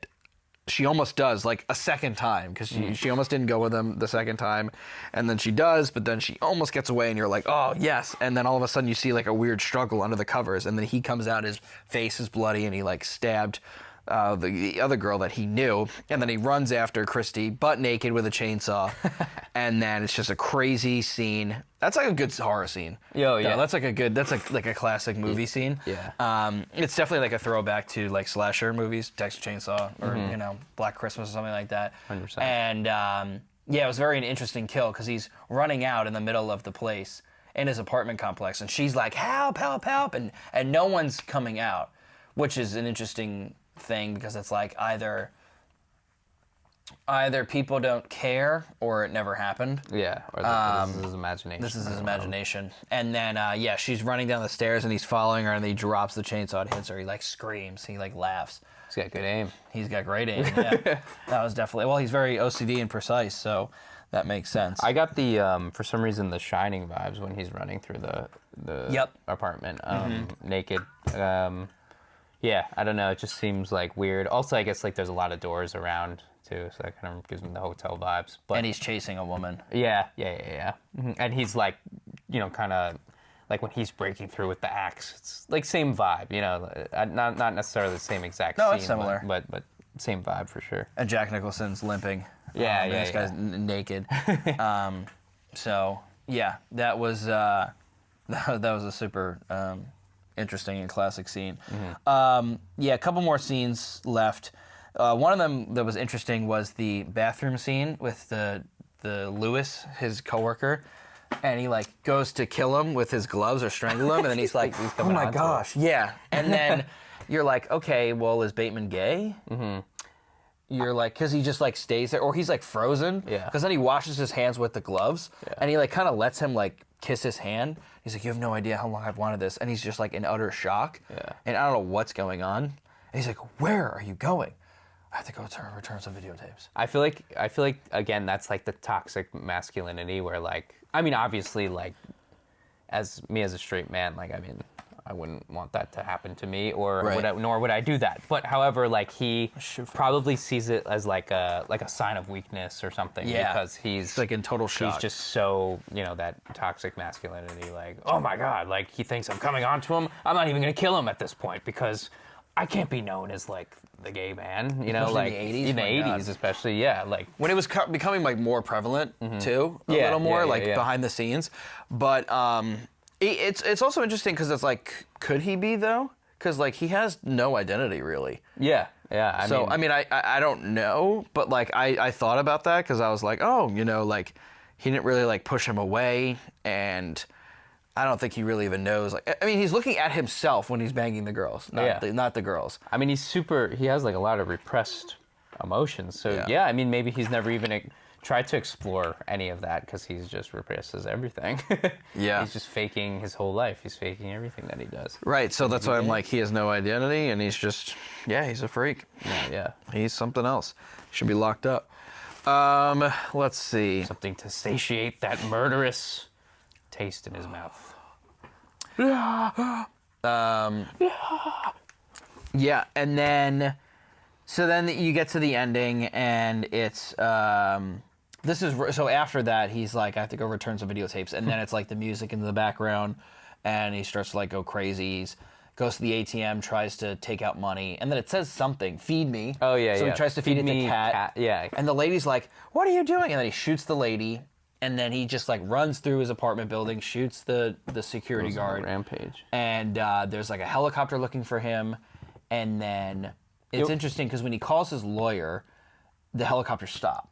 she almost does like a second time because she almost didn't go with him the second time, and then she does, but then she almost gets away, and you're like, oh yes, and then all of a sudden you see like a weird struggle under the covers, and then he comes out, his face is bloody, and he like stabbed the other girl that he knew, and then he runs after Christy butt naked with a chainsaw, and then it's just a crazy scene. That's like a good horror scene. Yeah. That's like a classic movie scene. Yeah. It's definitely like a throwback to like slasher movies, Texas Chainsaw, or you know, Black Christmas or something like that. 100%. And yeah, it was very an interesting kill because he's running out in the middle of the place in his apartment complex, and she's like, help, help, help, and no one's coming out, which is an interesting thing because it's like either people don't care or it never happened. Yeah. Or this is his imagination. This is his imagination. And then yeah, she's running down the stairs and he's following her, and he drops the chainsaw and hits her. He like screams. He like laughs. He's got good aim. He's got great aim. Yeah. That was definitely, well, he's very OCD and precise, so that makes sense. I got the for some reason the Shining vibes when he's running through the apartment naked. Yeah, I don't know. It just seems like weird. Also, I guess like there's a lot of doors around too, so that kind of gives me the hotel vibes. But and he's chasing a woman. Yeah. Mm-hmm. And he's like, you know, kind of like when he's breaking through with the axe. It's like same vibe, you know, not necessarily the same exact scene. No, it's similar, but same vibe for sure. And Jack Nicholson's limping. Yeah, This guy's naked. So yeah, that was that was a super interesting and classic scene. Yeah, a couple more scenes left. One of them that was interesting was the bathroom scene with the Lewis, his coworker, and he like goes to kill him with his gloves or strangle him, and then he's like, oh my gosh, yeah. And then you're like, okay, well, is Bateman gay? You're like, because he just like stays there, or he's like frozen. Yeah. Because then he washes his hands with the gloves, and he like kind of lets him like kiss his hand. He's like, you have no idea how long I've wanted this, and he's just like in utter shock. Yeah. And I don't know what's going on. And he's like, where are you going? I have to go return some videotapes. I feel like again that's like the toxic masculinity where like, I mean, obviously like as a straight man, like, I mean, I wouldn't want that to happen to me, or Right. nor would I do that. But however, like, he probably sees it as like a sign of weakness or something, Yeah. because he's It's like in total shock. He's just so, that toxic masculinity. Like, oh my god, like he thinks I'm coming on to him. I'm not even gonna kill him at this point because I can't be known as like the gay man, Especially like in the 80s? in the My God. 80s, especially. Yeah, like when it was becoming like more prevalent too, a Yeah, little more yeah, like yeah. behind the scenes. But it's also interesting because it's like, could he be though? Because like he has no identity really. yeah. I mean, I don't know, but like I thought about that because I was like, oh, like he didn't really like push him away, and I don't think he really even knows. Like, I mean, he's looking at himself when he's banging the girls, not the girls. I mean, he has like a lot of repressed emotions. So Yeah. yeah, I mean, maybe he's never even tried to explore any of that because he's just represses everything. Yeah. He's just faking his whole life. He's faking everything that he does. Right. So that's why I'm like, he has no identity, and he's just, he's a freak. Yeah. He's something else. Should be locked up. Let's see. Something to satiate that murderous taste in his mouth. Yeah, and then you get to the ending, and it's so after that he's like, I have to go return some videotapes, and then it's like the music in the background, and he starts to like go crazy. He goes to the ATM, tries to take out money, and then it says something, feed me. Oh yeah, So yeah. he tries to feed it me the cat. Yeah. And the lady's like, what are you doing? And then he shoots the lady, and then he just like runs through his apartment building, shoots the security Goes on a guard. rampage. And there's like a helicopter looking for him. And then it's interesting because when he calls his lawyer, the helicopter stopped,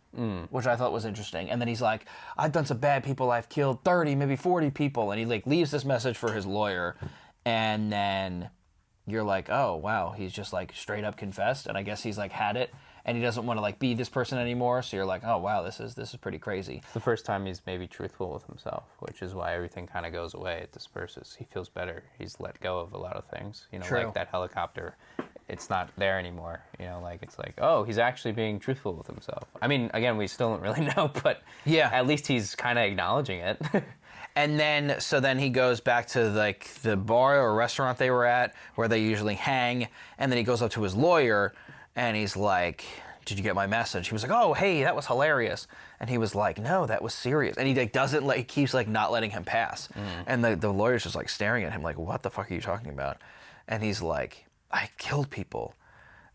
which I thought was interesting. And then he's like, I've done some bad people. I've killed 30, maybe 40 people. And he like leaves this message for his lawyer. And then you're like, oh, wow, he's just like straight up confessed. And I guess he's like had it. And he doesn't want to like be this person anymore. So you're like, oh, wow, this is pretty crazy. It's the first time he's maybe truthful with himself, which is why everything kind of goes away. It disperses. He feels better. He's let go of a lot of things. True. Like that helicopter, it's not there anymore. Like it's like, oh, he's actually being truthful with himself. I mean, again, we still don't really know, but Yeah. at least he's kind of acknowledging it. And then he goes back to like the bar or restaurant they were at where they usually hang, and then he goes up to his lawyer and he's like, did you get my message? He was like, oh, hey, that was hilarious. And he was like, no, that was serious. And he like he keeps like not letting him pass. And the lawyer's just like staring at him like, what the fuck are you talking about? And he's like, I killed people.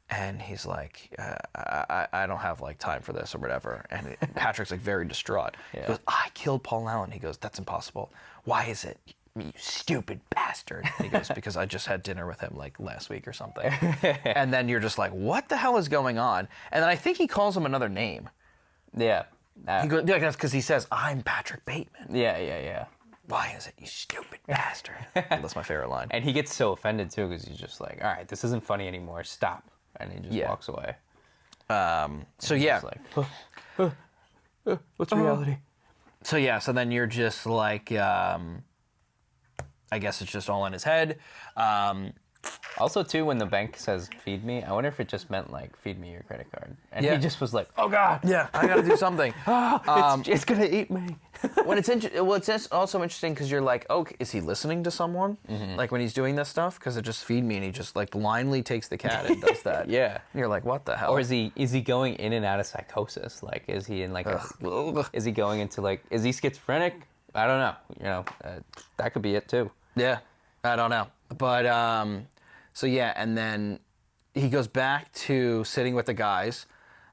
And he's like, I don't have like time for this or whatever. And Patrick's like very distraught. Yeah. He goes, I killed Paul Allen. He goes, that's impossible. Why is it? You stupid bastard. He goes, because I just had dinner with him like last week or something. And then you're just like, what the hell is going on? And then I think he calls him another name. Yeah. He goes, yeah, because he says, I'm Patrick Bateman. Yeah. Why is it, you stupid bastard? That's my favorite line. And he gets so offended too because he's just like, all right, this isn't funny anymore. Stop. And he just walks away. So yeah. It's like, what's reality? So yeah, so then you're just like, I guess it's just all in his head. Also, too, when the bank says "feed me," I wonder if it just meant like "feed me your credit card," and Yeah. he just was like, "Oh God, Yeah, I gotta do something. it's gonna eat me." When it's also interesting because you're like, oh, is he listening to someone? Like when he's doing this stuff? Because it just feed me, and he just like blindly takes the cat and does that. Yeah. And you're like, what the hell? Or is he going in and out of psychosis? Like, is he in like is he going into like, is he schizophrenic? I don't know. That could be it too. Yeah, I don't know. But so yeah, and then he goes back to sitting with the guys,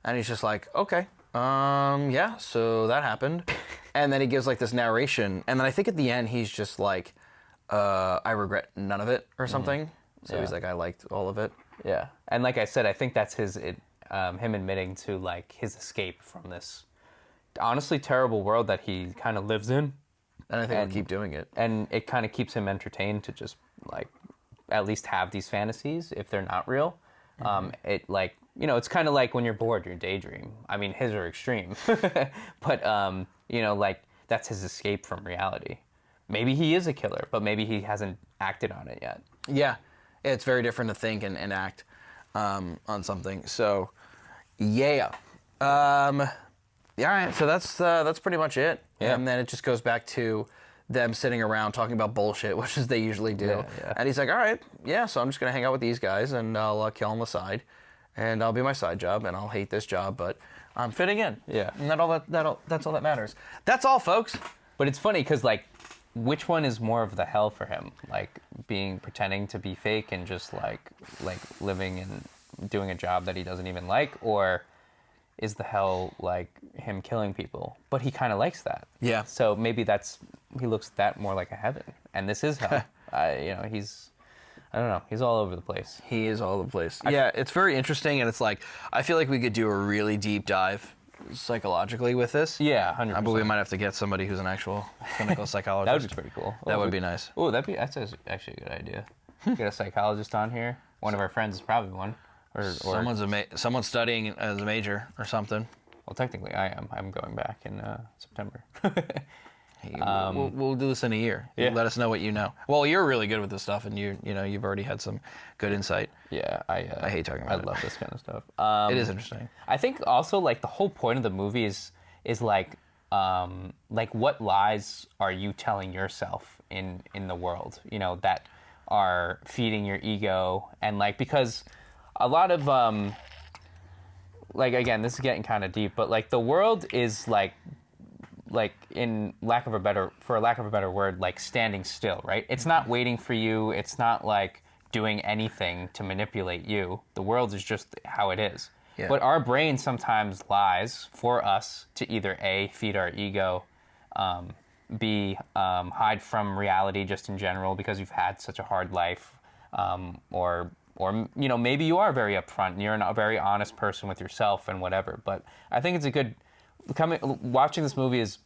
and he's just like, okay, yeah, so that happened. And then he gives like this narration, and then I think at the end he's just like, I regret none of it or something. So Yeah. he's like, I liked all of it. Yeah, and like I said, I think that's him admitting to like his escape from this honestly terrible world that he kind of lives in. And I think I'll keep doing it. And it kind of keeps him entertained to just like at least have these fantasies if they're not real. It like, it's kind of like when you're bored, you daydream. I mean, his are extreme, but like that's his escape from reality. Maybe he is a killer, but maybe he hasn't acted on it yet. Yeah, it's very different to think and act on something. So, yeah. Yeah, all right, so that's pretty much it. Yeah. And then it just goes back to them sitting around talking about bullshit, which is they usually do. Yeah. And he's like, all right, yeah, so I'm just going to hang out with these guys, and I'll kill on the side, and I'll be my side job, and I'll hate this job, but I'm fitting in. Yeah. And that's all that matters. That's all, folks. But it's funny because, like, which one is more of the hell for him? Like, pretending to be fake and just, like living and doing a job that he doesn't even like? Or is the hell, like, him killing people? But he kind of likes that. Yeah. So maybe he looks at that more like a heaven. And this is hell. I don't know. He's all over the place. He is all over the place. Yeah, it's very interesting, and it's like, I feel like we could do a really deep dive psychologically with this. Yeah, 100%. But we might have to get somebody who's an actual clinical psychologist. That would be pretty cool. That would be nice. Oh, that's actually a good idea. Get a psychologist on here. One of our friends is probably one. Or Someone's studying as a major or something. Well, technically, I am. I'm going back in September. Hey, we'll do this in a year. Yeah. Let us know what you know. Well, you're really good with this stuff, and you've already had some good insight. Yeah, I hate talking about it. I love this kind of stuff. It is interesting. I think also, like, the whole point of the movie is like what lies are you telling yourself in the world? You know, that are feeding your ego, and like, because a lot of like, again, this is getting kind of deep, but like the world is like for lack of a better word, like standing still, right? It's not waiting for you. It's not like doing anything to manipulate you. The world is just how it is. Yeah. But our brain sometimes lies for us to either A, feed our ego, B, hide from reality just in general because you've had such a hard life, or maybe you are very upfront and you're a very honest person with yourself and whatever. But I think it's a good watching this movie is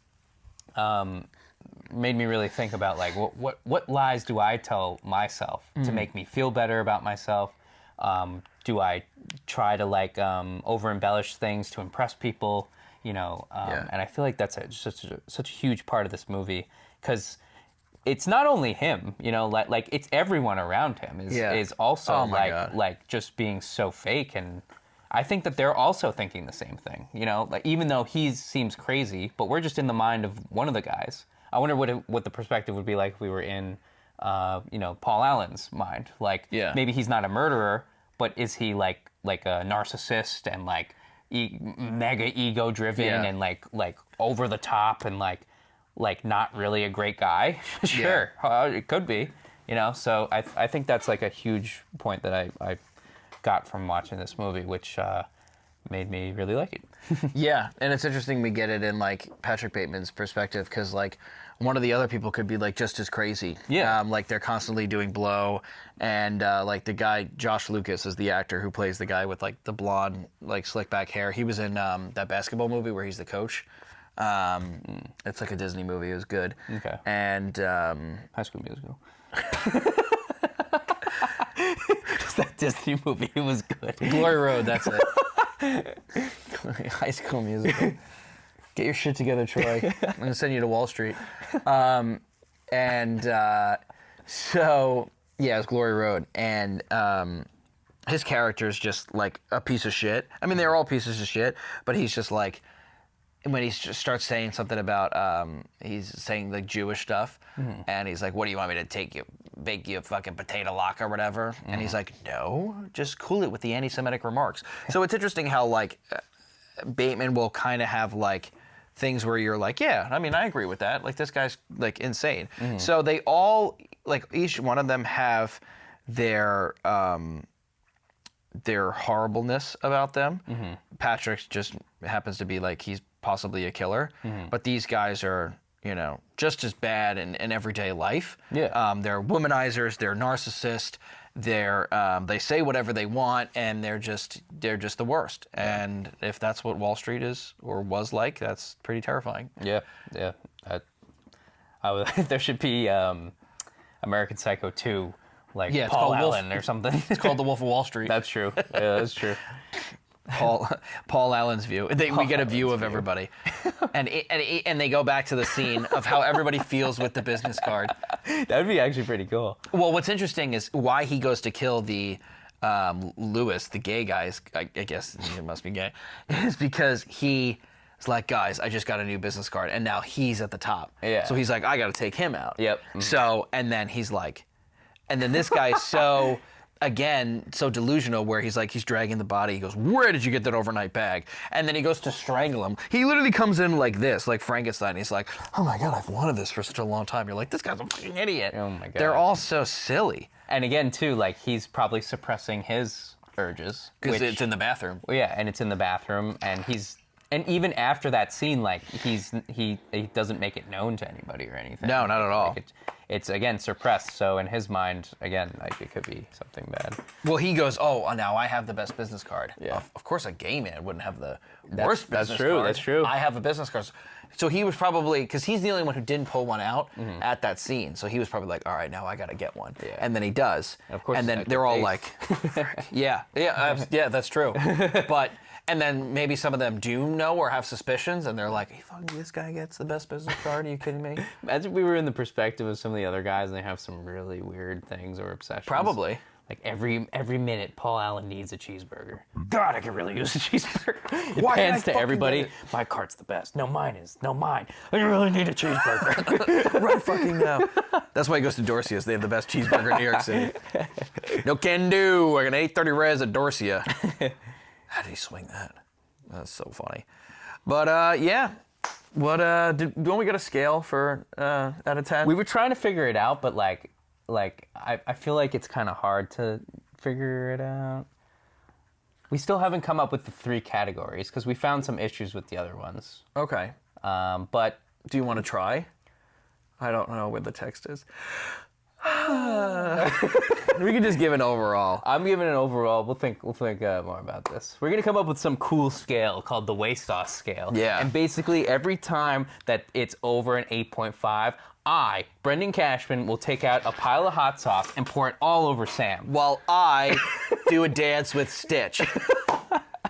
made me really think about, like, what lies do I tell myself to make me feel better about myself? Do I try to, like, over embellish things to impress people? And I feel like that's such a huge part of this movie, because it's not only him, like it's everyone around him is also like just being so fake. And I think that they're also thinking the same thing, like, even though he seems crazy, but we're just in the mind of one of the guys. I wonder what the perspective would be like if we were in, Paul Allen's mind. Like, maybe he's not a murderer, but is he like a narcissist and like mega ego driven and like over the top and like not really a great guy? Sure, it could be, So I think that's like a huge point that I got from watching this movie, which made me really like it. Yeah, and it's interesting we get it in like Patrick Bateman's perspective, because like one of the other people could be like just as crazy. Yeah. Like they're constantly doing blow, and like the guy Josh Lucas is the actor who plays the guy with like the blonde like slick back hair. He was in that basketball movie where he's the coach. It's like a Disney movie. It was good. Okay. And High School Musical. Just that Disney movie, it was good. Glory Road, that's it. High School Musical. Get your shit together, Troy. I'm gonna send you to Wall Street. So yeah, it's Glory Road, and his character is just like a piece of shit. I mean, they're all pieces of shit, but he's just like, when he starts saying something about, he's saying like Jewish stuff, and he's like, "What do you want me to bake you a fucking potato lock or whatever?" And he's like, "No, just cool it with the anti-Semitic remarks." So it's interesting how like Bateman will kind of have like things where you're like, "Yeah, I mean, I agree with that. Like, this guy's like insane." So they all, like, each one of them have their horribleness about them. Patrick's just happens to be like, he's possibly a killer, but these guys are, just as bad in everyday life. Yeah. They're womanizers, they're narcissists, they say whatever they want, and they're just the worst. Yeah. And if that's what Wall Street is or was like, that's pretty terrifying. Yeah. There should be American Psycho 2, like Paul Allen or something. It's called The Wolf of Wall Street. That's true. Yeah, that's true. Paul Allen's view. We get a view of everybody, and they go back to the scene of how everybody feels with the business card. That would be actually pretty cool. Well, what's interesting is why he goes to kill the Lewis, the gay guy. I guess he must be gay, is because he It's like, guys, I just got a new business card, and now he's at the top. Yeah. So he's like, I got to take him out. Yep. So, and then he's like, and then this guy's so, again, so delusional where he's like, he's dragging the body. He goes, where did you get that overnight bag? And then he goes to strangle him. He literally comes in like this, like Frankenstein. He's like, oh my God, I've wanted this for such a long time. You're like, this guy's a fucking idiot. Oh my God. They're all so silly. And again, too, like he's probably suppressing his urges. Because it's in the bathroom. Well, yeah, and it's in the bathroom, and even after that scene, like he doesn't make it known to anybody or anything. No, not at all. Like it's again suppressed. So in his mind, again, like it could be something bad. Well, he goes, oh, now I have the best business card. Yeah. Of course, a gay man wouldn't have the worst that's business true, card. that's true. I have a business card. So he was probably, because he's the only one who didn't pull one out at that scene. So he was probably like, all right, now I got to get one. Yeah. And then he does. Of course, and then it's they're all like like, yeah, that's true. But, and then maybe some of them do know or have suspicions, and they're like, hey, fuck, this guy gets the best business card? Are you kidding me? Imagine we were in the perspective of some of the other guys, and they have some really weird things or obsessions. Probably. Like every minute, Paul Allen needs a cheeseburger. God, I could really use a cheeseburger. It Why can't pans I to fucking everybody. get it? My cart's the best. No, mine is. No, mine. I really need a cheeseburger. Right fucking now. That's why he goes to Dorcia's. They have the best cheeseburger in New York City. No can do. I got an 830 res at Dorcia. How did he swing that? That's so funny. But yeah. What don't we get a scale for out of 10? We were trying to figure it out, but like I feel like it's kind of hard to figure it out. We still haven't come up with the 3 categories because we found some issues with the other ones. Okay. But Do you want to try? I don't know where the text is. We can just give an overall. I'm giving it an overall. We'll think more about this. We're gonna come up with some cool scale called the Way Sauce scale. Yeah. And basically every time that it's over an 8.5, I, Brendan Cashman, will take out a pile of hot sauce and pour it all over Sam. While I do a dance with Stitch.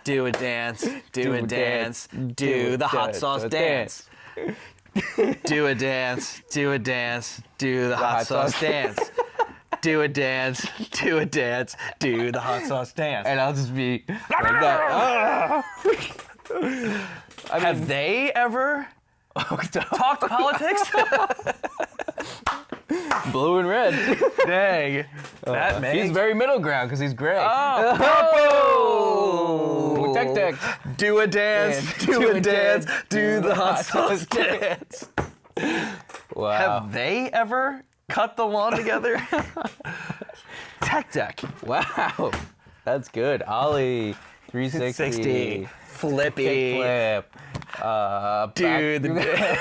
Do a dance, do a dance, do the hot sauce dance. Do a dance, do a dance, do the hot sauce dance. Do a dance, do a dance, do the hot sauce dance. And I'll just be like that. Have they ever talked politics? Blue and red. Dang. That makes... He's very middle ground because he's gray. Oh! Tech. Do a dance, do a dance, do the hot sauce dance. Wow. Have they ever cut the lawn together? Tech. Wow. That's good. Ollie, 360. Flippy. Kickflip. Do the dance.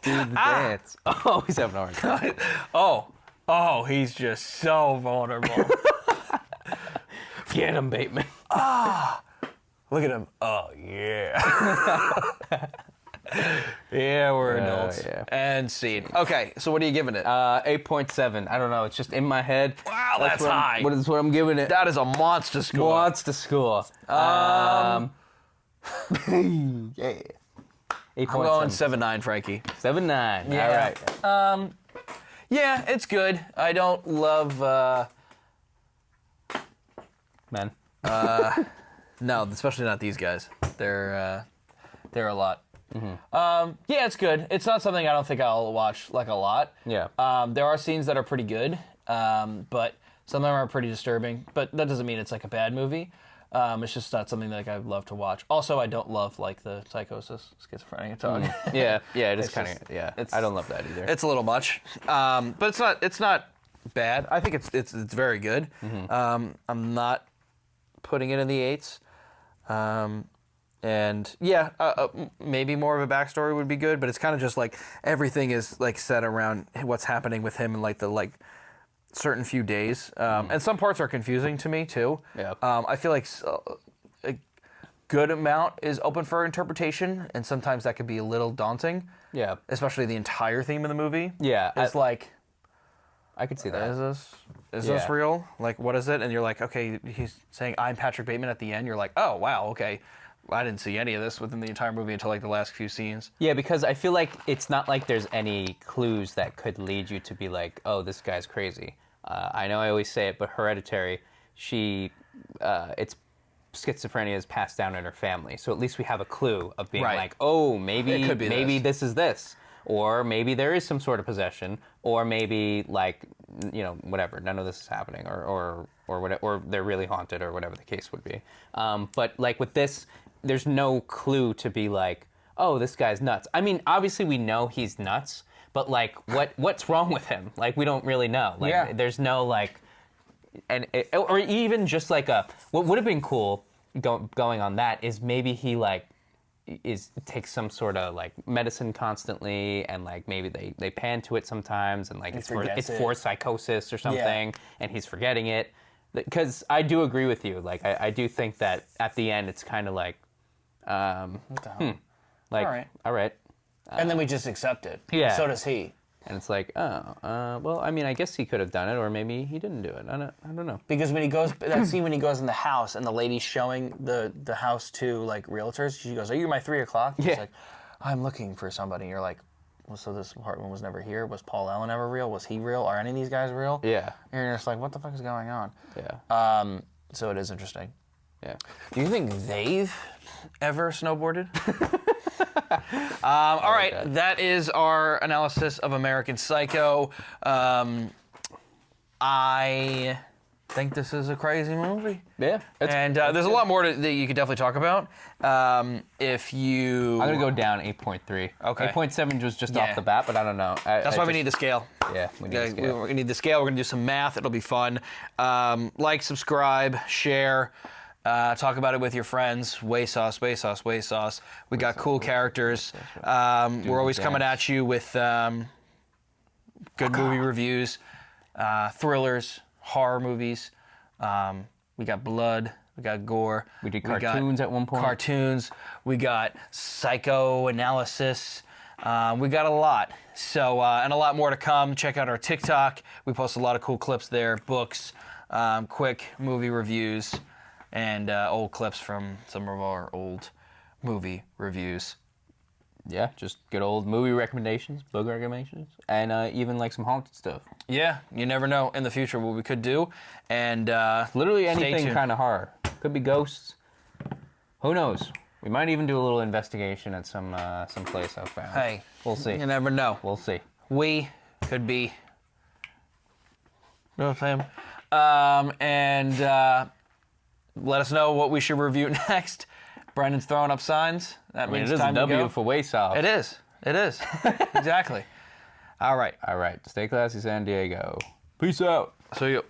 Do the dance. Oh, he's having a hard time. Oh, he's just so vulnerable. Get him, Bateman. Look at him. Oh, yeah. Yeah, we're adults. Yeah. And scene. Okay, so what are you giving it? 8.7. I don't know. It's just in my head. Wow, that's what high. What is what I'm giving it? That is a monster score. Wants to score. Yeah. 8.7. I'm going 7-9, Frankie. 7.9. Yeah. All right. Yeah, it's good. I don't love... Man. No, especially not these guys. They're a lot. Mm-hmm. Yeah, it's good. It's not something I don't think I'll watch like a lot. Yeah. There are scenes that are pretty good, but some of them are pretty disturbing. But that doesn't mean it's like a bad movie. It's just not something that like, I love to watch. Also, I don't love like the psychosis, schizophrenic talk. Yeah, it is It's kind of, just- yeah. it's- I don't love that either. It's a little much, but it's not bad. I think it's very good. I'm not putting it in the 8s. And yeah, maybe more of a backstory would be good, but it's kind of just like everything is like set around what's happening with him in like the certain few days. And some parts are confusing to me too. Yeah. I feel like a good amount is open for interpretation, and sometimes that could be a little daunting. Yeah. Especially the entire theme of the movie. Yeah. It's like, I could see that. is this Yeah. real? Like, what is it? And you're like, okay, he's saying I'm Patrick Bateman at the end. You're like, oh wow, okay. I didn't see any of this within the entire movie until like the last few scenes. Yeah, because I feel like it's not like there's any clues that could lead you to be like, oh, this guy's crazy. I know I always say it, but Hereditary, it's schizophrenia is passed down in her family. So at least we have a clue of being Right. like, oh, It maybe could be this is this. Or maybe there is some sort of possession, or maybe like, whatever, none of this is happening, or whatever, or they're really haunted, or whatever the case would be. But like with this, there's no clue to be like, oh, this guy's nuts. I mean, obviously we know he's nuts, but like, what's wrong with him? Like, we don't really know. Like, there's no like, or even just like what would have been cool going on that is maybe he like takes some sort of like medicine constantly, and like maybe they pan to it sometimes, and like it's for psychosis or something, and he's forgetting it. Because I do agree with you. Like I do think that at the end it's kind of like, like all right, and then we just accept it. Yeah. So does he. And it's like, well, I mean, I guess he could have done it, or maybe he didn't do it. I don't know. Because when he goes, that scene when he goes in the house and the lady's showing the house to like realtors, she goes, "Are you my 3 o'clock?" Yeah. He's like, "I'm looking for somebody." You're like, well, so this apartment was never here? Was Paul Allen ever real? Was he real? Are any of these guys real? Yeah. And you're just like, what the fuck is going on? Yeah. So it is interesting. Yeah. Do you think they've ever snowboarded? All right, that. that is our analysis of American Psycho. I think this is a crazy movie. Yeah. And there's a lot more that you could definitely talk about. If you... I'm going to go down 8.3. Okay. 8.7 was just Yeah. off the bat, but I don't know. That's why we need the scale. Yeah, we need the scale. We're gonna need the scale. We're gonna do some math. It'll be fun. Like, subscribe, share. Talk about it with your friends. Way sauce, way sauce, way sauce. We got cool characters. We're always coming at you with good movie reviews, thrillers, horror movies. We got blood. We got gore. We did got cartoons at one point. Cartoons. We got psychoanalysis. We got a lot. So, and a lot more to come. Check out our TikTok. We post a lot of cool clips there, books, quick movie reviews, and old clips from some of our old movie reviews. Yeah, just good old movie recommendations, book recommendations, and even like some haunted stuff. Yeah, you never know in the future what we could do. And Literally stay anything tuned. kind of horror. Could be ghosts. Who knows? We might even do a little investigation at some place I've found. Hey, We'll see. you never know. We'll see. We could be. You know what I'm saying? And let us know what we should review next. Brendan's throwing up signs. That I mean, means it is time a to go. W for way south. It is. It is. Exactly. All right. All right. Stay classy, San Diego. Peace out. See you.